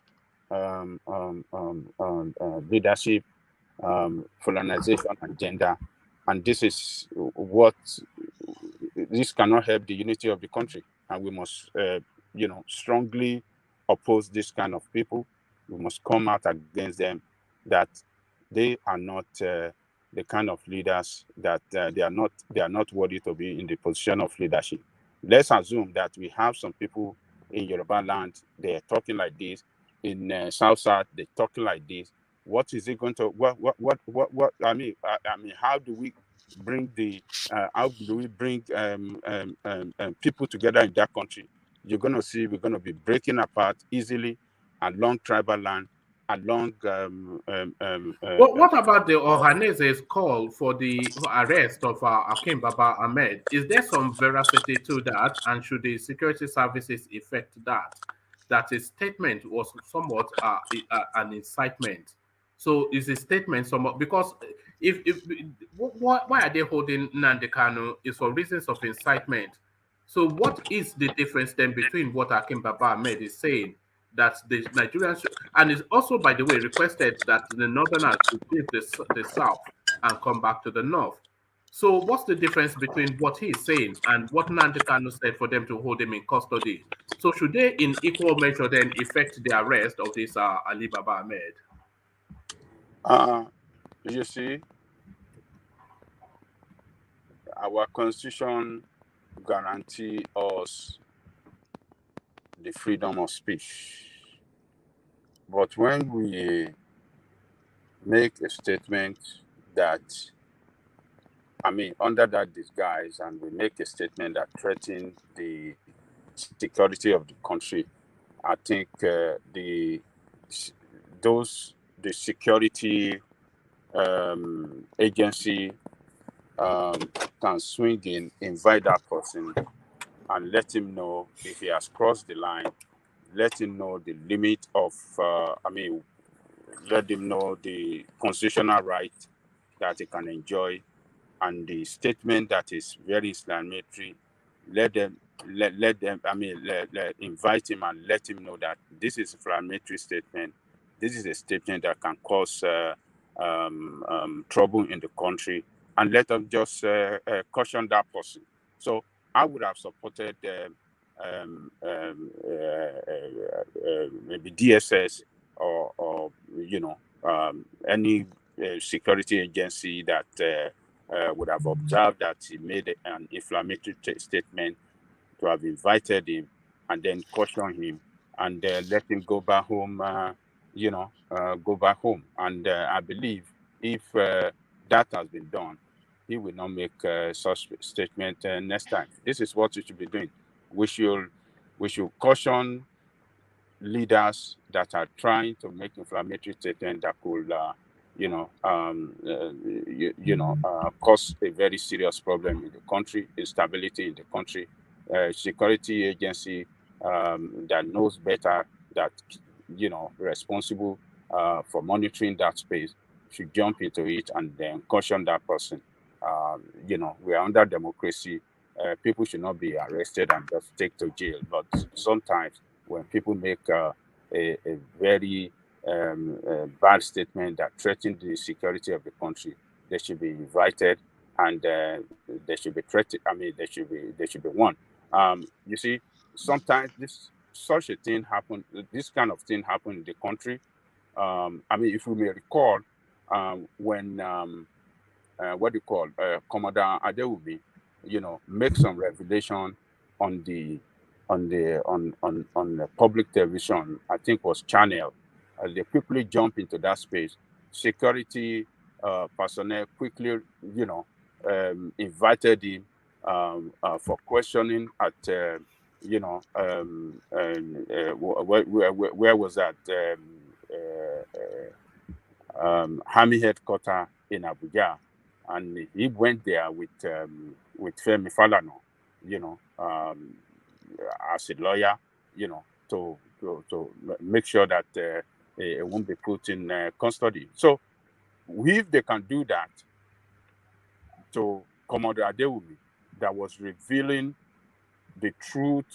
leadership, colonization agenda, and this cannot help the unity of the country, and we must, strongly oppose this kind of people. We must come out against them. That they are not the kind of leaders that they are not worthy to be in the position of leadership. Let's assume that we have some people in Yoruba land, they are talking like this. In South they're talking like this. What is it going to? What? I mean, how do we bring people together in that country? You're going to see we're going to be breaking apart easily along tribal land, along. What about the Ohanese's call for the arrest of Akim Baba Ahmed? Is there some veracity to that, and should the security services effect that? That his statement was somewhat an incitement. So is his statement somewhat, because why are they holding Nnamdi Kanu is for reasons of incitement? So what is the difference then between what Akim Baba Ahmed is saying, that the Nigerians and it's also, by the way, requested that the Northerners should leave the South and come back to the North. So what's the difference between what he's saying and what Nnamdi Kanu said for them to hold him in custody? So should they, in equal measure, then effect the arrest of this Ali Baba Ahmed? You see, our constitution guarantee us the freedom of speech. But when we make a statement that, under that disguise, and we make a statement that threatens the security of the country, I think the security agency can swing in, invite that person, and let him know if he has crossed the line. Let him know the limit of. Let him know the constitutional right that he can enjoy, and the statement that is very inflammatory. Invite him and let him know that this is an inflammatory statement. This is a statement that can cause trouble in the country, and let them just caution that person. So I would have supported maybe DSS or any security agency that would have observed that he made an inflammatory statement, to have invited him and then caution him and let him go back home. Go back home. And I believe if that has been done, he will not make such statement next time. This is what we should be doing. We should caution leaders that are trying to make inflammatory statements that could, cause a very serious problem in the country, instability in the country. Security agency that knows better, that responsible for monitoring that space, should jump into it and then caution that person. We are under democracy. People should not be arrested and just take to jail. But sometimes when people make a very bad statement that threatens the security of the country, they should be invited and they should be threatened. They should be warned. You see, sometimes this kind of thing happen in the country. If we may recall, when Commodore Adewubi, make some revelation on the public television, I think was Channel. They quickly jump into that space. Security personnel quickly, invited him for questioning at, where was that? Army headquarters in Abuja, and he went there with Femi Falana, as a lawyer, to make sure that it won't be put in custody. So, if they can do that to Commodore Adewubi, that was revealing the truth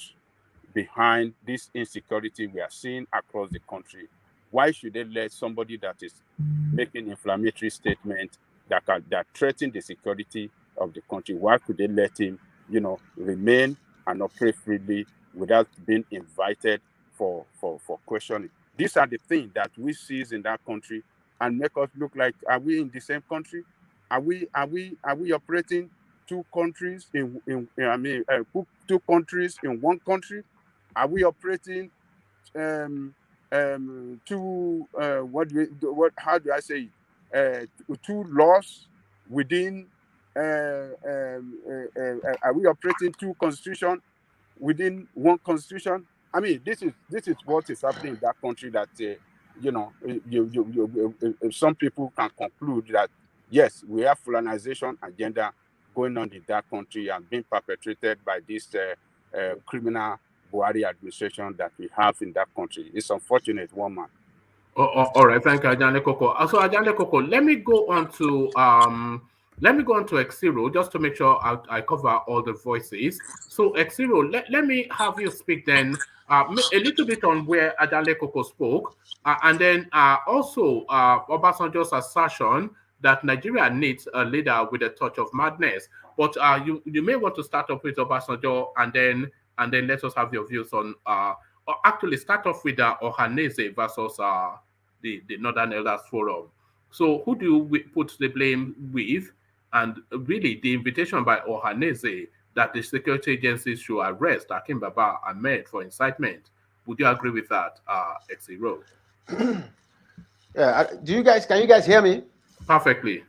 behind this insecurity we are seeing across the country. Why should they let somebody that is making inflammatory statements that threaten the security of the country, why could they let him, remain and operate freely without being invited for questioning? These are the things that we see in that country and make us look like, are we in the same country? Are we operating two countries two countries in one country? Are we operating two how do I say it? Two laws within are we operating two constitutions within one constitution? I mean, this is what is happening in that country that some people can conclude that yes, we have colonization agenda going on in that country and being perpetrated by this criminal Buhari administration that we have in that country. It's unfortunate, one man. All right, thank you, Ajane Koko. So Ajane Koko, let me go on to Exiro just to make sure I cover all the voices. So Exiro, let me have you speak then a little bit on where Ajane Koko spoke, and then also Obasanjo's assertion that Nigeria needs a leader with a touch of madness. But you may want to start off with Obasanjo and then let us have your views on or actually start off with Ohanaeze versus the Northern Elders Forum. So who do you put the blame with? And really the invitation by Ohanaeze that the security agencies should arrest Akim Baba Ahmed for incitement. Would you agree with that, Exiro? Yeah, can you guys hear me? Perfectly.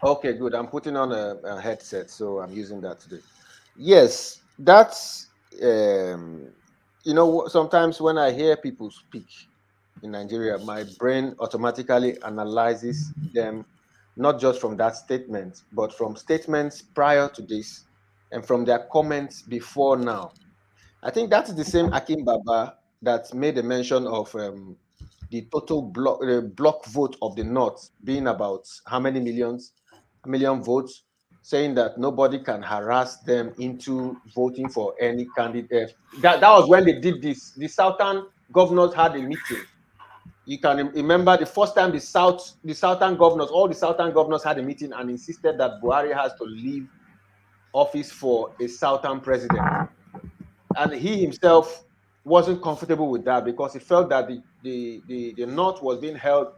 Okay, good. I'm putting on a headset, so I'm using that today. Yes, that's sometimes when I hear people speak in Nigeria, my brain automatically analyzes them, not just from that statement, but from statements prior to this and from their comments before now. I think that's the same Akim Baba that made a mention of the total block vote of the North being about how many millions? A million votes, saying that nobody can harass them into voting for any candidate. That was when they did this. The Southern governors had a meeting. You can remember the first time all the Southern governors had a meeting and insisted that Buhari has to leave office for a Southern president. And he himself wasn't comfortable with that because he felt that the North was being held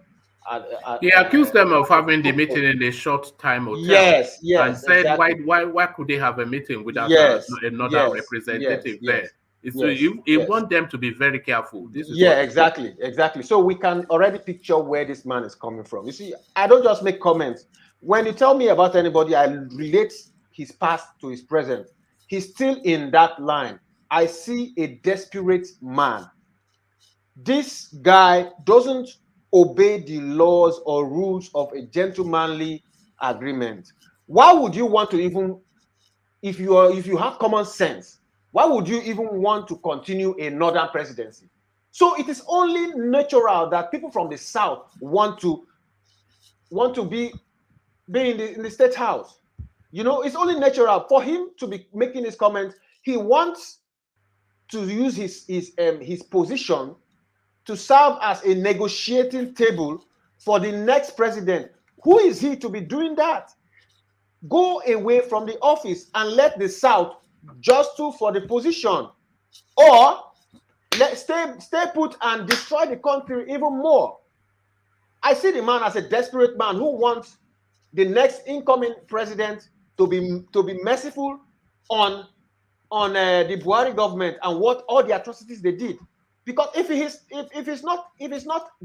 he accused them of having the meeting in a short time hotel. Yes, and said exactly. why could they have a meeting without another representative there? So you want them to be very careful. This is exactly. So we can already picture where this man is coming from. You see, I don't just make comments. When you tell me about anybody, I relate his past to his present. He's still in that line. I see a desperate man. This guy doesn't obey the laws or rules of a gentlemanly agreement. Why would you want to even, if you have common sense, why would you even want to continue a northern presidency? So it is only natural that people from the south want to be in the state house. It's only natural for him to be making his comments. He wants to use his position to serve as a negotiating table for the next president. Who is he to be doing that? Go away from the office and let the South jostle for the position, or stay put and destroy the country even more. I see the man as a desperate man who wants the next incoming president to be merciful on the Buhari government and what all the atrocities they did. Because if he's not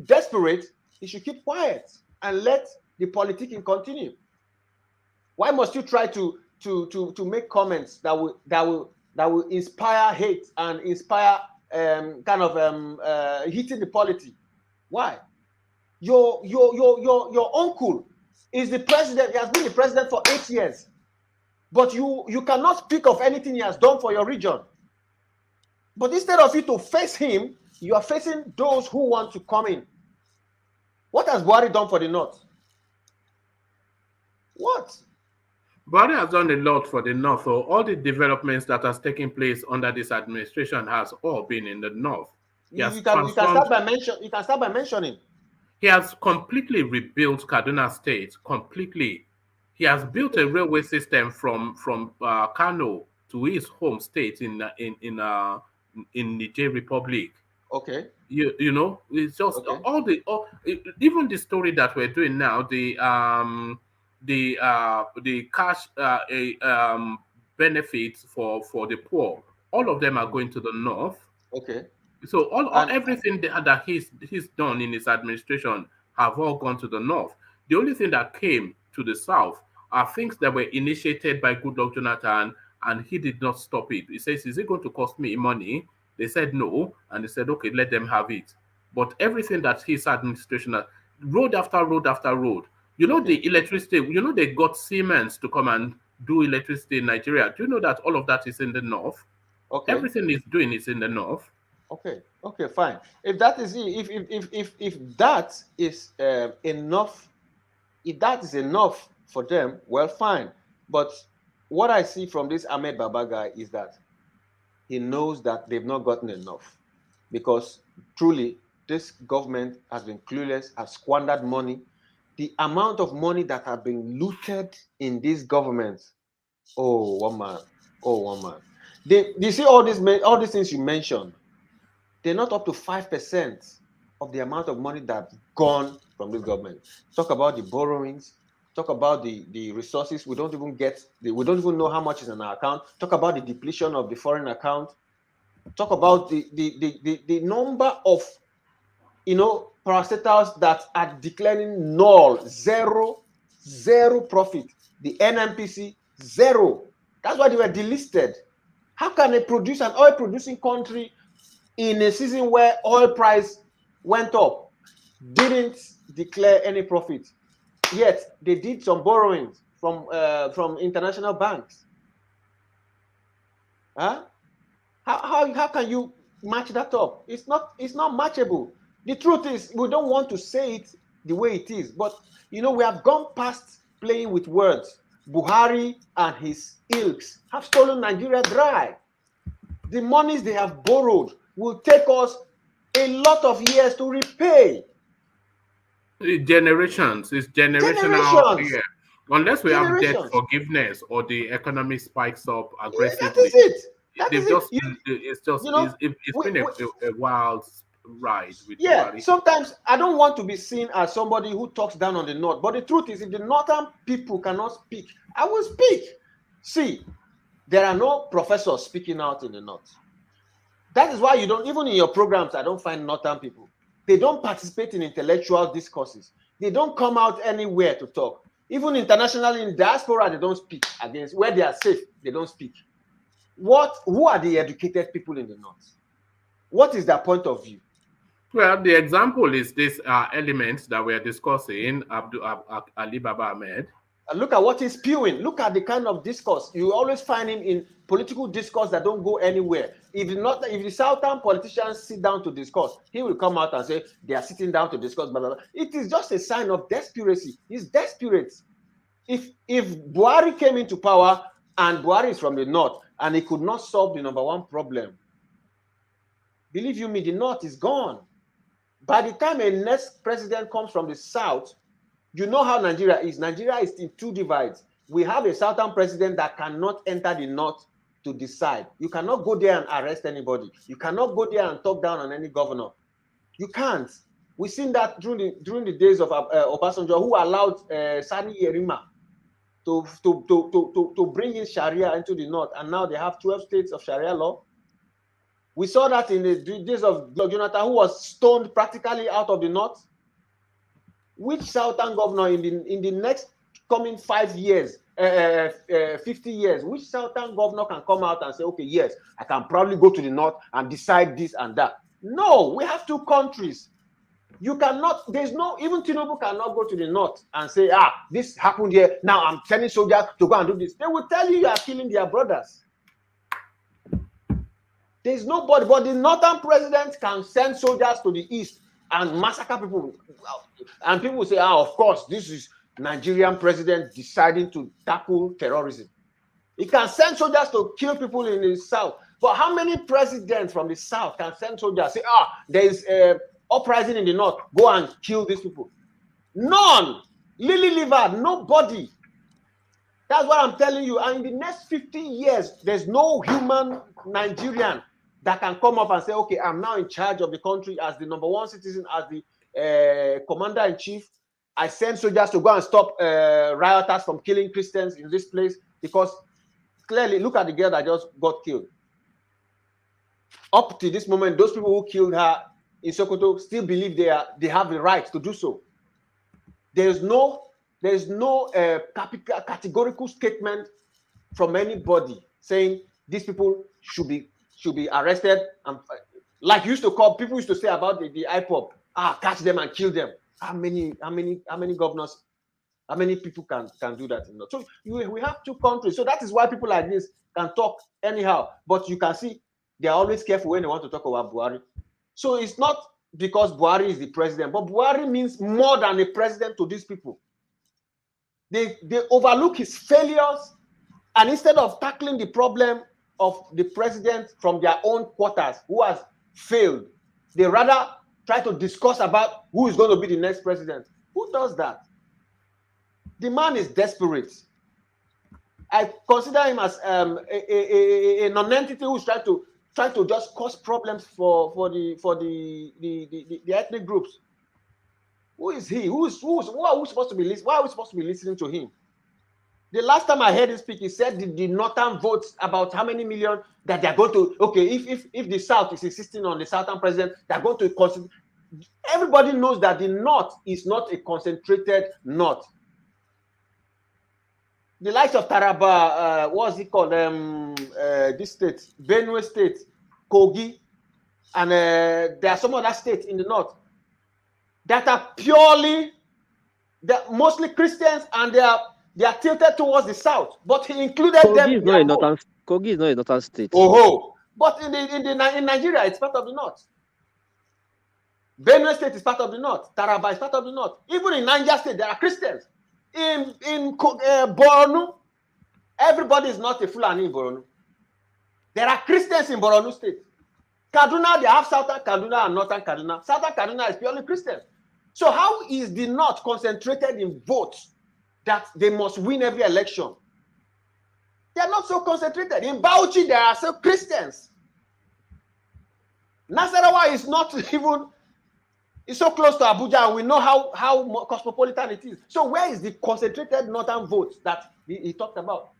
desperate, he should keep quiet and let the politicking continue. Why must you try to make comments that will inspire hate and inspire hitting the polity? Why? Your uncle is the president. He has been the president for 8 years, but you cannot speak of anything he has done for your region. But instead of you to face him, you are facing those who want to come in. What has Buhari done for the North? What? Buhari has done a lot for the North. So all the developments that has taken place under this administration has all been in the North. He has You can start by mentioning. He has completely rebuilt Kaduna State. Completely, he has built a railway system from Kano to his home state in Niger Republic. Okay. You know, it's just Okay. even the story that we're doing now, the cash benefits for the poor, all of them are going to the North. Okay. So everything that he's done in his administration have all gone to the North. The only thing that came to the South are things that were initiated by Goodluck Jonathan, and he did not stop it. He says, "Is it going to cost me money?" They said no, and they said, "Okay, let them have it." But everything that his administration, road after road after road, you know, the electricity, you know, they got Siemens to come and do electricity in Nigeria. Do you know that all of that is in the North? Okay. Everything he's doing is in the North. Okay. Okay. Fine. If that is if that is enough, if that is enough for them, well, fine. But what I see from this Ahmed Baba guy is that he knows that they've not gotten enough, because truly this government has been clueless, has squandered money. The amount of money that have been looted in this government, oh one man. You see all these things you mentioned, they're not up to 5% of the amount of money that's gone from this government. Talk about the borrowings, talk about the resources we don't even get, we don't even know how much is in our account. Talk about the depletion of the foreign account. Talk about the number of, you know, parastatals that are declaring null, zero profit. The NNPC, zero. That's why they were delisted. How can they produce an oil producing country in a season where oil price went up, didn't declare any profit, yet they did some borrowings from international banks? Huh? How can you match that up? It's not matchable. The truth is, we don't want to say it the way it is, but you know, we have gone past playing with words. Buhari and his ilks have stolen Nigeria dry. The monies they have borrowed will take us a lot of years to repay. Generations. It's generational. Yeah. Unless we have debt forgiveness or the economy spikes up aggressively. That is it. It's been a wild ride with Buhari. Sometimes I don't want to be seen as somebody who talks down on the North, but the truth is, if the Northern people cannot speak, I will speak. See, there are no professors speaking out in the North. That is why you don't, even in your programs, I don't find Northern people. They don't participate in intellectual discourses. They don't come out anywhere to talk. Even internationally in diaspora, they don't speak against, where they are safe, they don't speak. Who are the educated people in the North? What is their point of view? Well, the example is this element that we are discussing, Ali Baba Ahmed. Look at what he's spewing. Look at the kind of discourse. You always find him in political discourse that don't go anywhere. If the Southern politicians sit down to discuss, he will come out and say they are sitting down to discuss, blah, blah, blah. It is just a sign of desperacy. He's desperate. If Buhari came into power, and Buhari is from the North, and he could not solve the number one problem, believe you me, the North is gone. By the time a next president comes from the South, you know how Nigeria is. Nigeria is in two divides. We have a Southern president that cannot enter the North to decide. You cannot go there and arrest anybody. You cannot go there and talk down on any governor. You can't. We've seen that during the days of Obasanjo, who allowed Sani Yerima to bring in Sharia into the North, and now they have 12 states of Sharia law. We saw that in the days of Jonathan, who was stoned practically out of the North. Which Southern governor in the next coming 5 years, 50 years, which Southern governor can come out and say, okay, yes, I can probably go to the North and decide this and that? No, we have two countries. You cannot, even Tinubu cannot go to the North and say, this happened here, now I'm sending soldiers to go and do this. They will tell you are killing their brothers. There's nobody, but the Northern president can send soldiers to the East and massacre people. And people will say, of course, this is Nigerian president deciding to tackle terrorism. He can send soldiers to kill people in the south. But how many presidents from the south can send soldiers? Say, there is an uprising in the north. Go and kill these people. None. Lily liver, nobody. That's what I'm telling you. And in the next 50 years, there's no human Nigerian that can come up and say, okay, I'm now in charge of the country as the #1 citizen, as the commander-in-chief. I send soldiers to go and stop rioters from killing Christians in this place, because clearly, look at the girl that just got killed. Up to this moment, those people who killed her in Sokoto still believe they have the right to do so. There's no categorical statement from anybody saying these people should be arrested. And like people used to say about the IPOB, catch them and kill them. How many governors, how many people can do that? So we have two countries. So that is why people like this can talk anyhow. But you can see they are always careful when they want to talk about Buhari. So it's not because Buhari is the president, but Buhari means more than a president to these people. They overlook his failures, and instead of tackling the problem of the president from their own quarters who has failed, they rather try to discuss about who is going to be the next president. Who does that? The man is desperate. I consider him as a non-entity who's trying to just cause problems for the ethnic groups. Who is he? Why are we supposed to be listening to him? The last time I heard him speak, he said the northern votes about how many million that they're going to, okay, if the South is insisting on the Southern president, they're going to consider. Everybody knows that the North is not a concentrated North. The likes of Taraba, what's it called? This state, Benue State, Kogi, and there are some other states in the North that are mostly Christians, and they are tilted towards the south. But he included Kogi them. Is not a northern, Kogi is not a northern state. But in Nigeria, it's part of the North. Benue State is part of the North. Taraba is part of the North. Even in Niger State, there are Christians. In Borno, everybody is not a Fulani in Borno. There are Christians in Borno State. Kaduna, they have Southern Kaduna and Northern Kaduna. Southern Kaduna is purely Christian. So how is the North concentrated in votes that they must win every election? They are not so concentrated. In Bauchi, there are still Christians. Nasarawa is not even, it's so close to Abuja, and we know how cosmopolitan it is. So where is the concentrated northern vote that he talked about,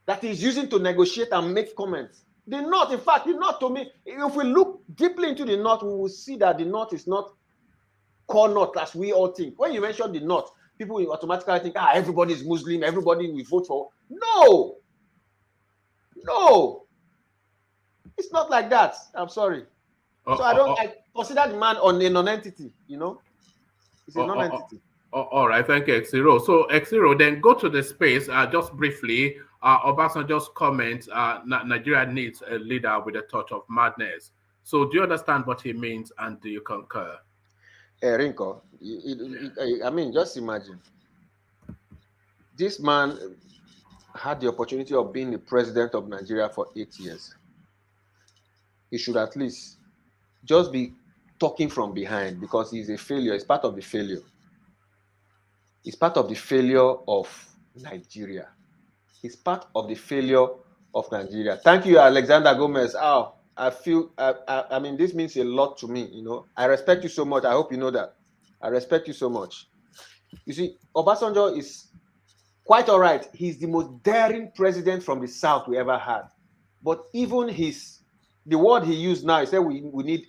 that he's using to negotiate and make comments? The North, in fact, the North, to me, if we look deeply into the North, we will see that the North is not core North as we all think. When you mention the North, people will automatically think, everybody is Muslim, everybody will vote for. No, it's not like that. I'm sorry. So I consider the man on a non-entity, It's a non-entity. All right, thank you, Xero. So, Xero, then go to the space just briefly. Obasanjo's comment, Nigeria needs a leader with a touch of madness. So, do you understand what he means, and do you concur? Rinko, I mean, just imagine. This man had the opportunity of being the president of Nigeria for 8 years. He should at least just be talking from behind, because he's a failure. It's part of the failure. It's part of the failure of Nigeria. It's part of the failure of Nigeria. Thank you, Alexander Gomez. I feel, I mean, this means a lot to me, I respect you so much. I hope you know that. I respect you so much. You see, Obasanjo is quite all right. He's the most daring president from the South we ever had. But even the word he used now, he said we need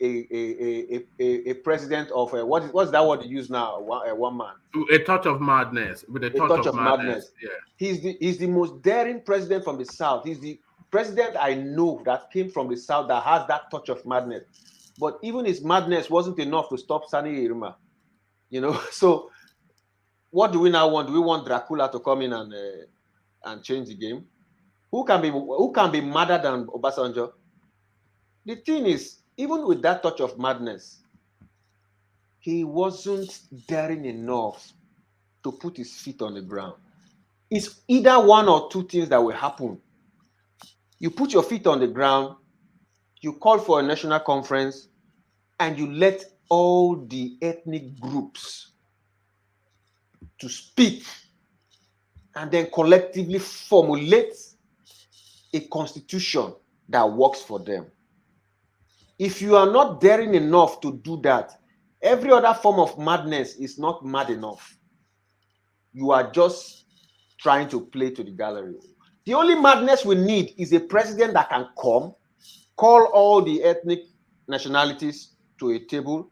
a president of what's that word he used now? One man. A touch of madness. With a touch of madness. Yeah. He's the most daring president from the South. He's the president I know that came from the South that has that touch of madness. But even his madness wasn't enough to stop Sani Iruma. So what do we now want? Do we want Dracula to come in and change the game? Who can be madder than Obasanjo? The thing is, even with that touch of madness, he wasn't daring enough to put his feet on the ground. It's either one or two things that will happen. You put your feet on the ground, you call for a national conference, and you let all the ethnic groups to speak and then collectively formulate a constitution that works for them. If you are not daring enough to do that, every other form of madness is not mad enough. You are just trying to play to the gallery. The only madness we need is a president that can come, call all the ethnic nationalities to a table,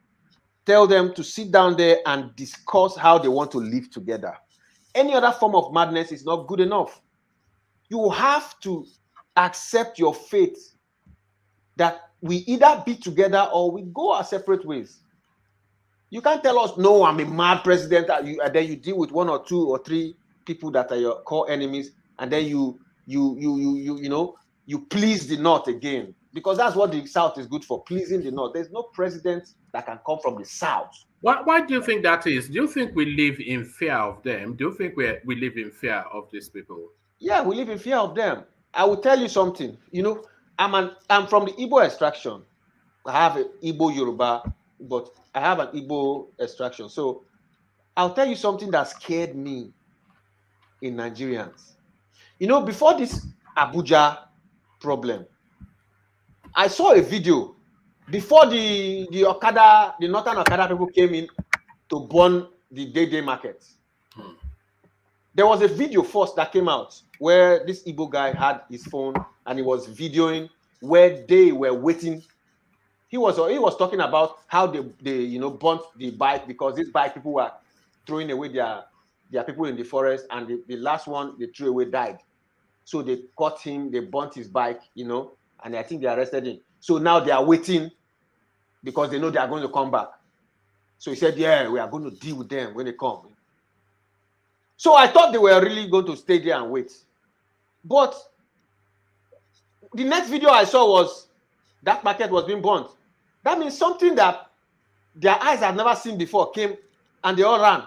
tell them to sit down there and discuss how they want to live together. Any other form of madness is not good enough. You have to accept your fate that we either be together or we go our separate ways. You can't tell us, no, I'm a mad president, and then you deal with one or two or three people that are your core enemies, and then you please the North again, because that's what the South is good for, pleasing the North. There's no president that can come from the South. Why do you think that is? Do you think we live in fear of them? Do you think we live in fear of these people? Yeah, we live in fear of them. I will tell you something. I'm from the Igbo extraction. I have an Igbo Yoruba, but I have an Igbo extraction. So I'll tell you something that scared me in Nigerians. Before this Abuja problem, I saw a video before the Northern Okada people came in to burn the day market. There was a video first that came out where this Igbo guy had his phone and he was videoing where they were waiting. He was talking about how they burnt the bike because these bike people were throwing away their people in the forest, and the last one they threw away died. So they caught him, they burnt his bike, and I think they arrested him. So now they are waiting because they know they are going to come back. So he said, yeah, we are going to deal with them when they come. So I thought they were really going to stay there and wait. But the next video I saw was that market was being burnt. That means something that their eyes had never seen before came and they all ran.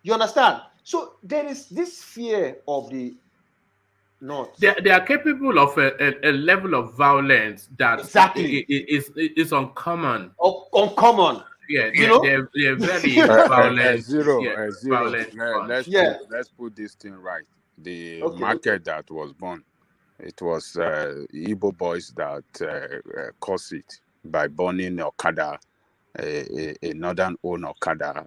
You understand? So there is this fear of the North. They are capable of a level of violence that exactly is uncommon. Uncommon. Yeah, they're very violent. Zero. Violent. Let's put this thing right. The market that was born, it was Igbo boys that caused it by burning Okada, a northern owned Okada.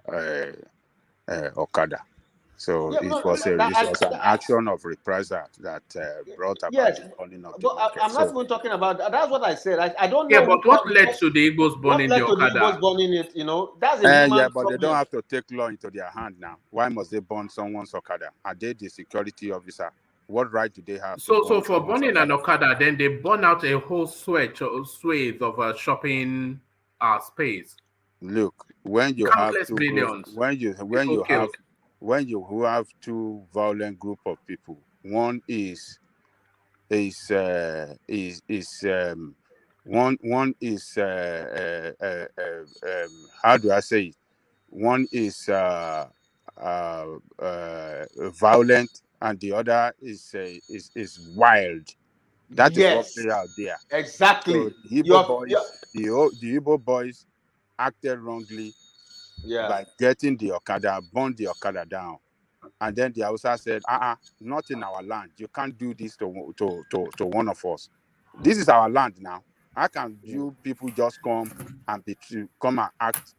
So it was an action of reprisal that brought about the burning of the market. I'm not even talking about that. That's what I said. I don't know. Yeah, but what led to the Igbos burning the Okada? Igbos burning it, that's a human but problem. they don't have to take law into their hand now. Why must they burn someone's Okada? Are they the security officer? What right do they have? So for burning an Okada, then they burn out a whole swathe of a shopping space. Look, when you have two violent group of people, one is how do I say it? One is violent and the other is wild. That is what they are there. Exactly. So the Igbo boys acted wrongly by getting the Okada, burn the Okada down. And then the Hausa said, not in our land. You can't do this to one of us. This is our land now. How can you people just come and act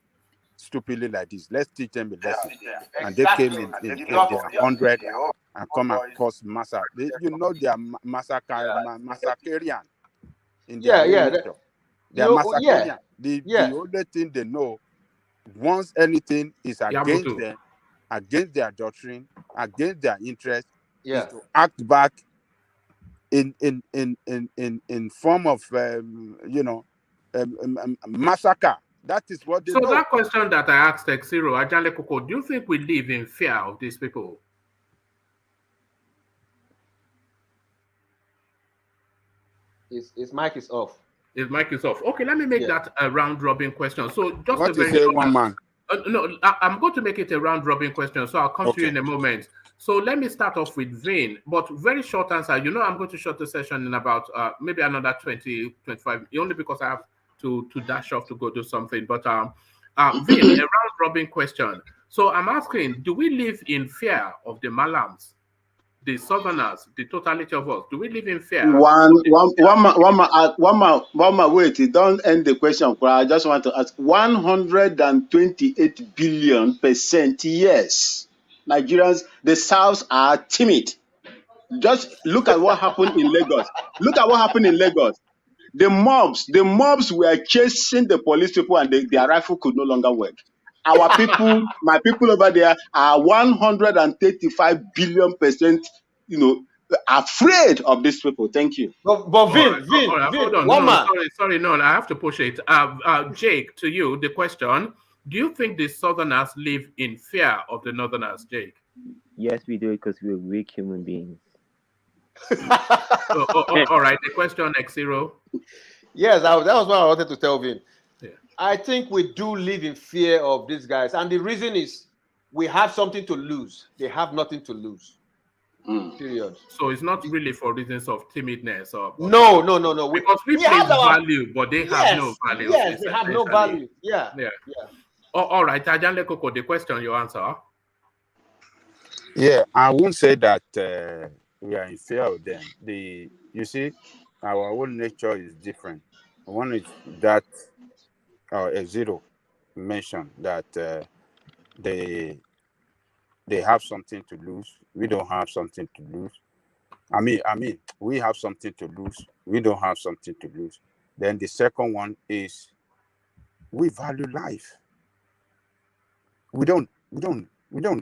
stupidly like this? Let's teach them a lesson. And they came in their 100 and come and cause massacre. They are massacreian in their nature. They are massacreian. The only thing they know, once anything is against them, against their doctrine, against their interest, is to act back in form of massacre. That is what they know. So that question that I asked Exiro Ajale Koko, do you think we live in fear of these people? His mic is off. His mic is off. Okay, let me make that a round robin question. So just what is one man? No, I'm going to make it a round robin question, so I'll come to you in a moment. So let me start off with Vin, but very short answer. You know, I'm going to shut the session in about maybe another 20, 25, only because I have to dash off to go do something. But Vin, a round robin question. So I'm asking, do we live in fear of the Malams, the Southerners, the totality of us? Do we live in fear? One more, wait, don't end the question. I just want to ask 128 billion% yes. Nigerians, the Souths are timid. Just look at what happened in Lagos. Look at what happened in Lagos. The mobs were chasing the police people and their rifle could no longer work. Our people, my people over there are 135 billion%, afraid of these people. Thank you. But Vin, Hold on. one No, man. sorry, no, I have to push it. Jake, to you, the question: do you think the Southerners live in fear of the Northerners, Jake? Yes, we do, because we're weak human beings. All right. The question, X0. Yes, that was what I wanted to tell Vin. Yeah. I think we do live in fear of these guys, and the reason is we have something to lose. They have nothing to lose. Period. So it's not really for reasons of timidness or no. Because we place value, but they have no value. Yes, they have no value. Yeah. All right, Ajanle Koko, the question, your answer. Yeah, I won't say that we are in fear of them. You see, our own nature is different. One is that Zero mentioned that they have something to lose. We don't have something to lose. I mean, we have something to lose. We don't have something to lose. Then the second one is we value life. We don't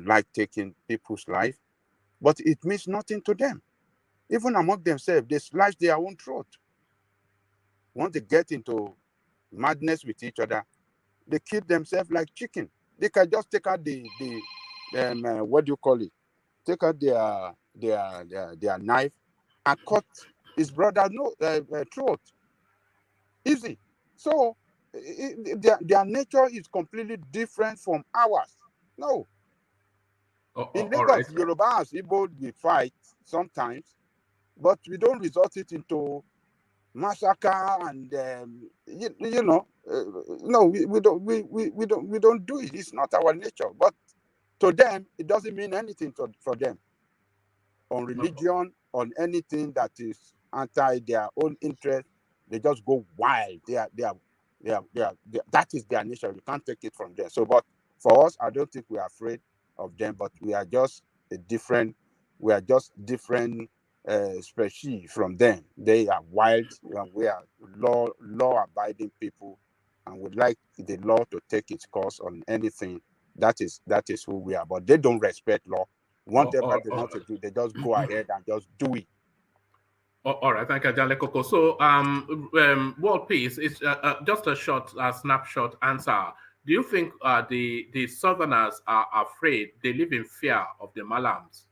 like taking people's life, but it means nothing to them. Even among themselves, they slash their own throat. Once they get into madness with each other, they kill themselves like chicken. They can just take out the what do you call it? Take out their knife and cut his brother's throat. Easy. So their nature is completely different from ours. No. In Lagos, right. Yorubas, Igbo, we fight sometimes, but we don't resort it into massacre and no, we don't do it. It's not our nature. But to them, it doesn't mean anything for them. On religion, on anything that is anti their own interest, they just go wild. That is their nature. You can't take it from them. So, but for us, I don't think we are afraid of them, but we are just different species from them. They are wild, and we are law-abiding people, and would like the law to take its course on anything. That is who we are. But they don't respect law. Whatever they want to do, they just go ahead and just do it. All right, thank you, Ajanle Koko. So, World Peace is just a short snapshot answer. Do you think the Southerners are afraid? They live in fear of the Malams?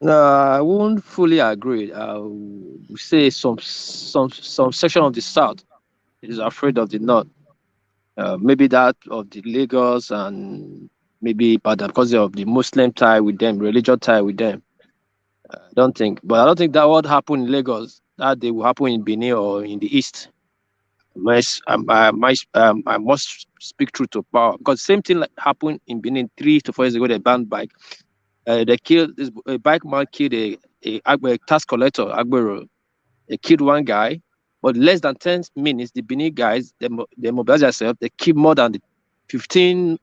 I won't fully agree. I would say some section of the South is afraid of the North. Maybe that of the Lagos and maybe because of the Muslim tie with them, religion tie with them. I don't think that what happened in Lagos that they will happen in Benin or in the East. I must speak truth to power, because same thing like happened in Benin 3 to 4 years ago. They banned bike. They killed a bike man killed a tax collector, Agbero. They killed one guy, but less than 10 minutes, the Benin guys they mobilized themselves. They killed more than 15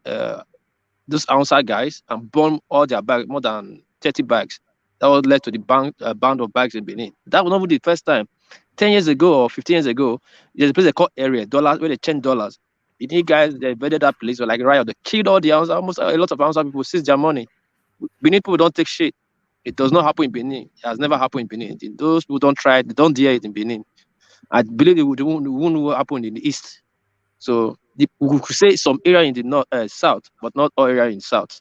those outside guys and burned all their bags, more than 30 bags. That was led to the band of bags in Benin. That was not the first time. 10 years ago or 15 years ago, there's a place they call area dollars where they change dollars. Benin guys, they invaded that place, were like riot. They killed all the almost a lot of outside people, seized their money. Benin people don't take shit. It does not happen in Benin. It has never happened in Benin. Those who don't try it, they don't dare it in Benin. I believe it won't happen in the East. So we could say some area in the north, south, but not all area in south.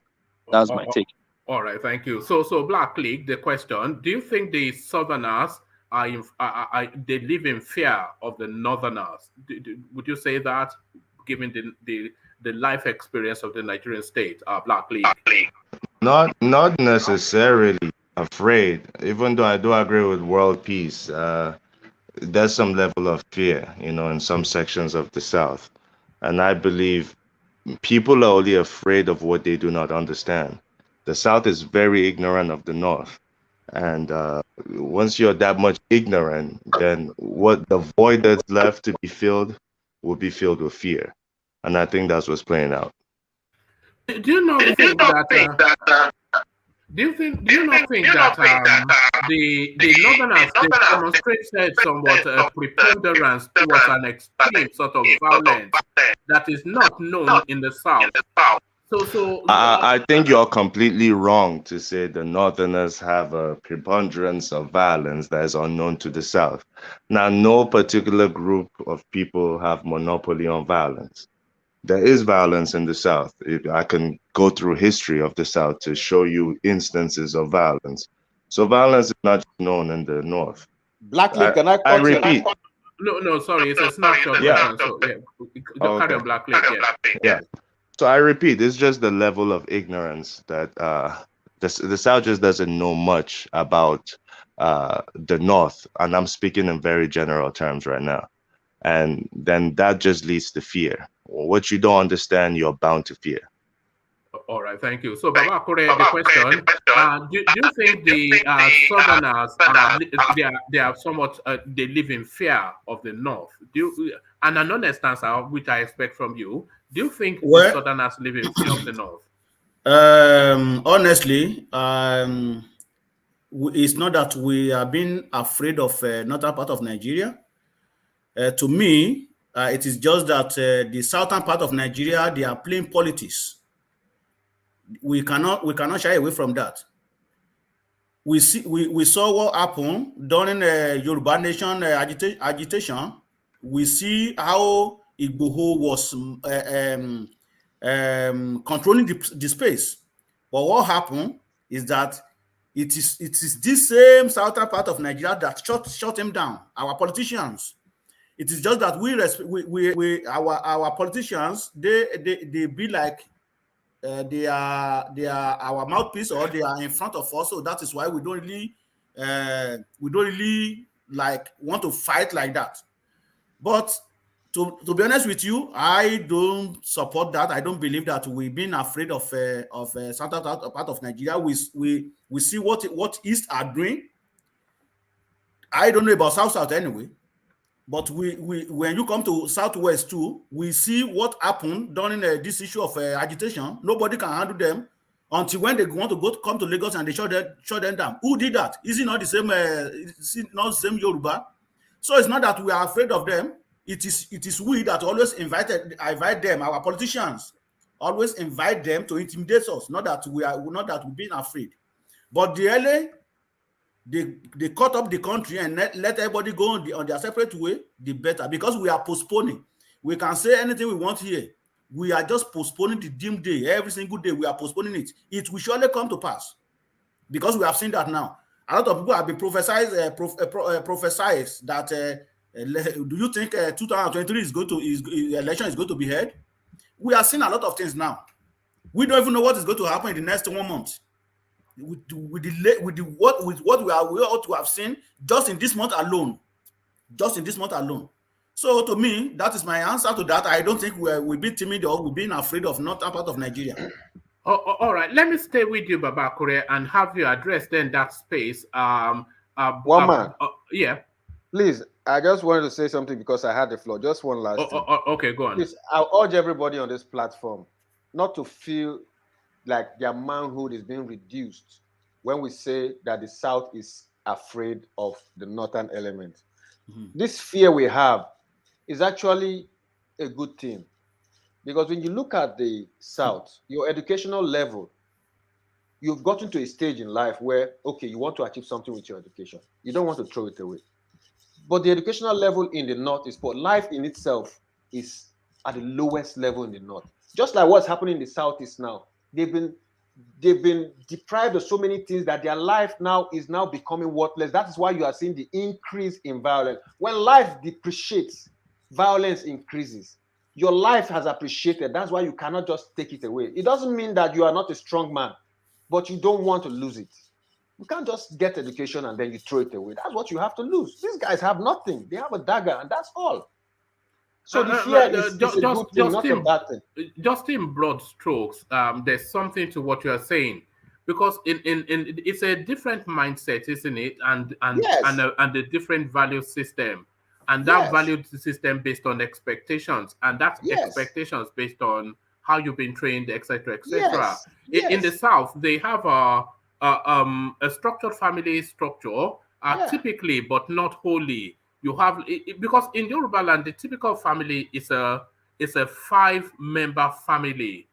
That's my take. All right, thank you. So Black League, the question: do you think the Southerners they live in fear of the Northerners? Would you say that, given the life experience of the Nigerian state, Black League? Not necessarily afraid, even though I do agree with world peace. There's some level of fear, in some sections of the South. And I believe people are only afraid of what they do not understand. The South is very ignorant of the North. And once you're that much ignorant, then what the void that's left to be filled will be filled with fear. And I think that's what's playing out. Do you not think that? Do you not think that the Northerners they demonstrated somewhat preponderance towards an extreme sort of violence that is not known in the South? So I think you're completely wrong to say the Northerners have a preponderance of violence that is unknown to the South. Now, no particular group of people have monopoly on violence. There is violence in the South. I can go through history of the South to show you instances of violence. So violence is not known in the North. Black League, can I repeat. No, sorry, it's a snapshot. Yeah. So carry on, Black League. Yeah. So I repeat, it's just the level of ignorance that the South just doesn't know much about the North, and I'm speaking in very general terms right now. And then that just leads to fear. What you don't understand, you're bound to fear. All right, thank you. So, Baba Kore, the question: do you think the Southerners they are somewhat they live in fear of the North? And an honest answer, which I expect from you, do you think the Southerners live in fear of the North? Honestly, it's not that we are being afraid of northern part of Nigeria. To me, it is just that the southern part of Nigeria, they are playing politics. We cannot shy away from that. We saw what happened during Yoruba Nation agitation. We see how Igboho was controlling the space. But what happened is that it is this same southern part of Nigeria that shut him down. Our politicians. It is just that our politicians they be like they are our mouthpiece, or they are in front of us. So that is why we don't really like want to fight like that. But to be honest with you, I don't support that. I don't believe that we've been afraid of southern part of Nigeria. We see what East are doing. I don't know about South anyway. But when you come to Southwest too, we see what happened during this issue of agitation. Nobody can handle them until when they want to come to Lagos and they shut them down. Who did that? Is it not the same? Not the same Yoruba? So it's not that we are afraid of them. It is we that always invite them. Our politicians always invite them to intimidate us. Not that we've been afraid. But the LA. They cut up the country and let everybody go on their separate way, the better, because we are postponing. We can say anything we want here. We are just postponing the dim day. Every single day we are postponing it. It will surely come to pass, because we have seen that now. A lot of people have been prophesized that do you think 2023 election is going to be held? We are seeing a lot of things now. We don't even know what is going to happen in the next 1 month. With what we have seen just in this month alone. So to me, that is my answer to that. I don't think we'll be timid or we've been afraid of northern part of Nigeria. All right, let me stay with you, Baba Kore, and have you address then that space. Yeah. Please, I just wanted to say something because I had the floor. Just one last thing. Okay, go on. Please, I urge everybody on this platform not to feel like their manhood is being reduced when we say that the South is afraid of the northern element. Mm-hmm. This fear we have is actually a good thing, because when you look at the South, your educational level, you've gotten to a stage in life where, okay, you want to achieve something with your education. You don't want to throw it away. But the educational level in the North is poor. Life in itself is at the lowest level in the North. Just like what's happening in the South is now. They've been deprived of so many things that their life now is becoming worthless. That is why you are seeing the increase in violence. When life depreciates, violence increases. your life has appreciated. That's why you cannot just take it away. It doesn't mean that you are not a strong man, but you don't want to lose it. You can't just get education and then you throw it away. That's what you have to lose. These guys have nothing. They have a dagger, and that's all. So the fear is a good thing, not a bad thing. Just in broad strokes, there's something to what you are saying, because in it's a different mindset, isn't it? And a different value system, and that value system based on expectations, and that expectations based on how you've been trained, etc., etc. In the South, they have a structured family structure, typically, but not wholly. You have, because in Yoruba land, the typical family is a 5-member family,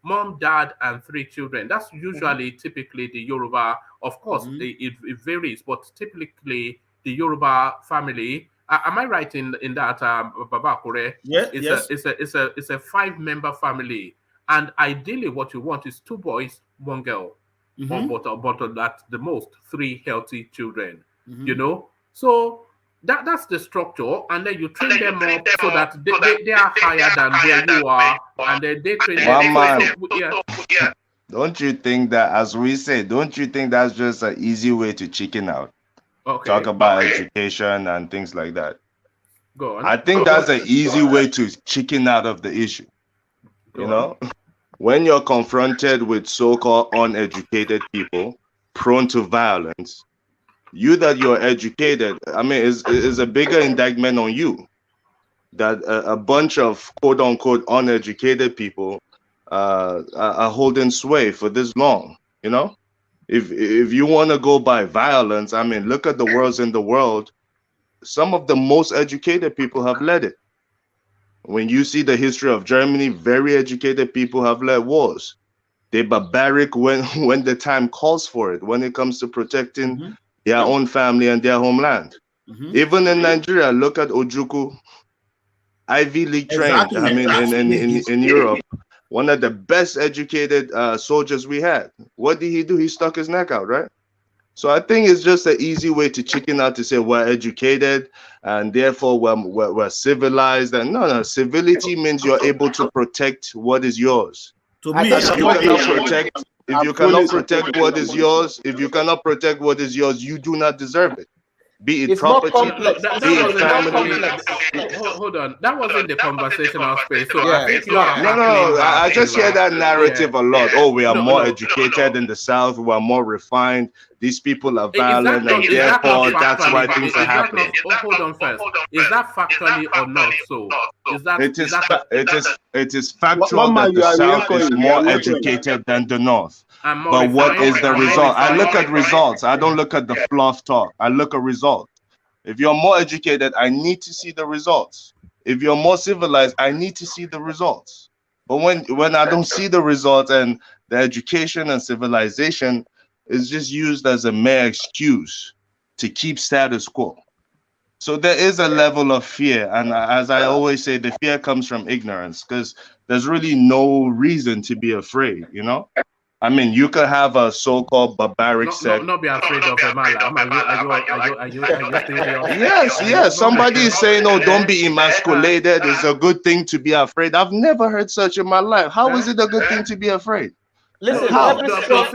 mom, dad, and 3 children. That's usually typically the Yoruba. Of course, it varies, but typically the Yoruba family. Am I right in that, Baba Kure? Yes. It's a 5-member family, and ideally, what you want is 2 boys, 1 girl, but at the most 3 healthy children. You know, so. That's the structure, and then you train them up so that they are higher than where you are, and then they train them. Don't you think that, as we say, don't you think that's just an easy way to chicken out? Talk about education and things like that. Go on. I think that's an easy way to chicken out of the issue. You know, when you're confronted with so-called uneducated people prone to violence, you that you're educated, I mean, is a bigger indictment on you that a bunch of quote-unquote uneducated people are holding sway for this long. You know, if you want to go by violence, I mean, look at the wars in the world. Some of the most educated people have led it. When you see the history of Germany, very educated people have led wars. They're barbaric when the time calls for it, when it comes to protecting their own family and their homeland. Even in Nigeria, look at Ojukwu, Ivy League trained. I mean, in Europe, one of the best educated soldiers we had. What did he do? He stuck his neck out, right? So I think it's just an easy way to chicken out to say we're educated and therefore we're civilized. And no, civility means you're able to protect what is yours. To me, if you cannot protect what is yours, you do not deserve it. Be it property, be it family. Hold on, that wasn't the conversational space. So I think I just hear that narrative a lot. Oh, we are more educated in the South. We are more refined. These people are violent, and therefore that's why things are happening. Hold on first. Is that factually or not so? It is factual that the South is more educated than the North. But what is the result? I look at results. I don't look at the fluff talk. I look at results. If you're more educated, I need to see the results. If you're more civilized, I need to see the results. But when I don't see the results, and the education and civilization is just used as a mere excuse to keep status quo. So there is a level of fear. And as I always say, the fear comes from ignorance, because there's really no reason to be afraid, you know? I mean, you could have a so-called barbaric sect. Not be afraid of a malam. Are you Yes. Somebody is saying, "Oh, don't be emasculated. It's a good thing to be afraid." I've never heard such in my life. How is it a good thing to be afraid? Listen, every strong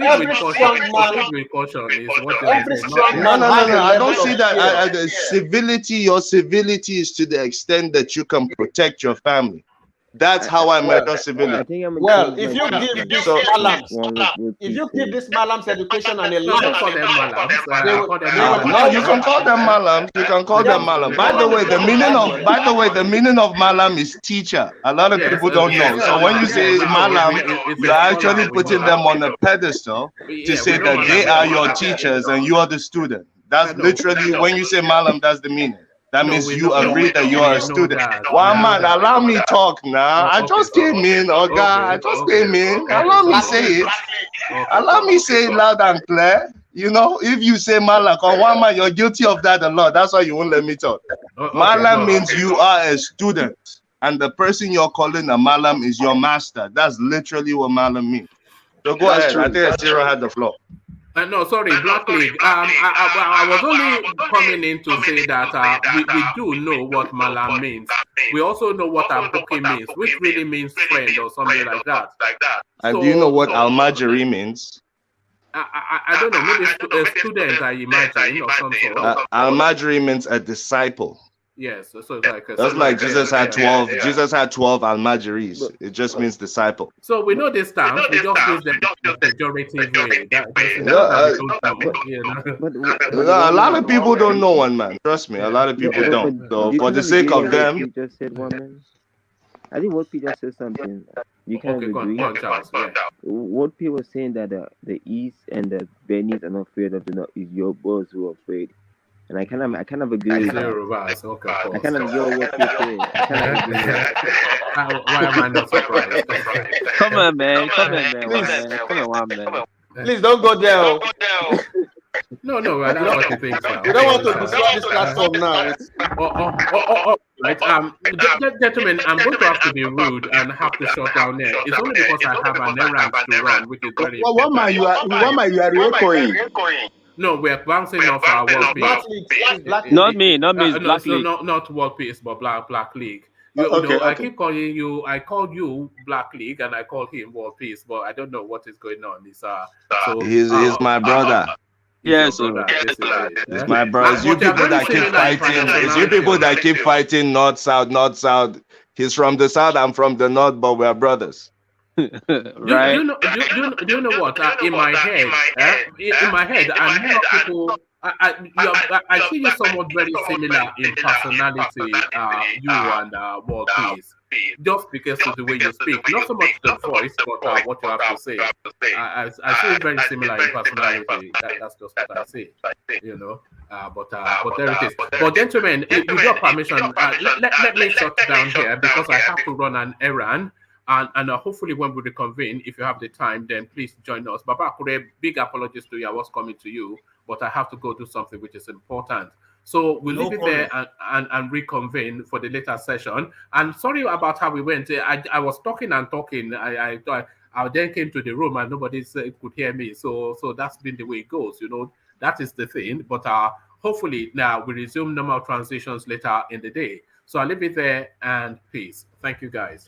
man. No. I don't see that. Your civility is to the extent that you can protect your family. That's how I measure civility. Well, if you give this malams education and a lot of no, you can call them malams. You can call them malam. By the way, the meaning of malam is teacher. A lot of people don't know. So when you say malam, you're actually putting them on a pedestal to say that they are your teachers and you are the student. That's literally, when you say malam, that's the meaning. That means you agree that you are a student. Well, man, allow me talk now. I just came in, I just came in. Allow me say it. Allow me say it loud and clear. You know, if you say Malak or Wama, you're guilty of that a lot. That's why you won't let me talk. Malam means you are a student, and the person you're calling a Malam is your master. That's literally what Malam means. So go ahead. I think Zero had the floor. No, sorry, Black League. I was only coming in to say that we do know what Malam means. we also know what Aboki means, which really means friend or something like that. And do you know what Almajiri means? I don't know, maybe a student, I imagine, or some sort. Almajiri means a disciple. Yes, so it's like that's like Jesus had 12. Jesus had 12 Almajiris. It just means disciple. So we know this term. We just use them in a pejorative way. A lot of people don't know one, man. Trust me, a lot of people don't. So for the sake of them, you just said one man. I think what Peter said something. You can't agree. What Peter was saying that the East and the Benis are not afraid of the North is your boys who are afraid. And I kind of agree with that. I kind of agree with what you say. I kind of agree with that. Why am I not surprised? Come on, man. Come on, man. Please don't go there. No, that's what you think. We don't want to destroy this platform now. Right. Gentlemen, I'm going to have to be rude and have to shut down there. It's only because I have an errand to run, which is very important. What you are echoing? No, we're bouncing off our World Peace. Not me. Black League. No, not World Peace, but Black League. I keep calling you. I called you Black League, and I call him World Peace, but I don't know what is going on. He's he's my brother. Yes, it's my brother. It's you people that keep fighting. It's you people that keep fighting north, south. He's from the south. I'm from the north, but we're brothers. Right? Do you know what? In my head, and more people. I see you somewhat very similar in personality, you and World Peace, just because of the way you speak. Not so much the voice, but what you have to say. I see you very similar in personality. That's just what I see. You know. But there it is. But gentlemen, with your permission, let me shut down here because I have to run an errand. And hopefully when we reconvene, if you have the time, then please join us. Baba Akure, big apologies to you. I was coming to you, but I have to go do something which is important. So we'll leave it there and reconvene for the later session. And sorry about how we went. I was talking and talking. I then came to the room and nobody could hear me. So that's been the way it goes. You know, that is the thing. But hopefully now we resume normal transitions later in the day. So I'll leave it there and peace. Thank you, guys.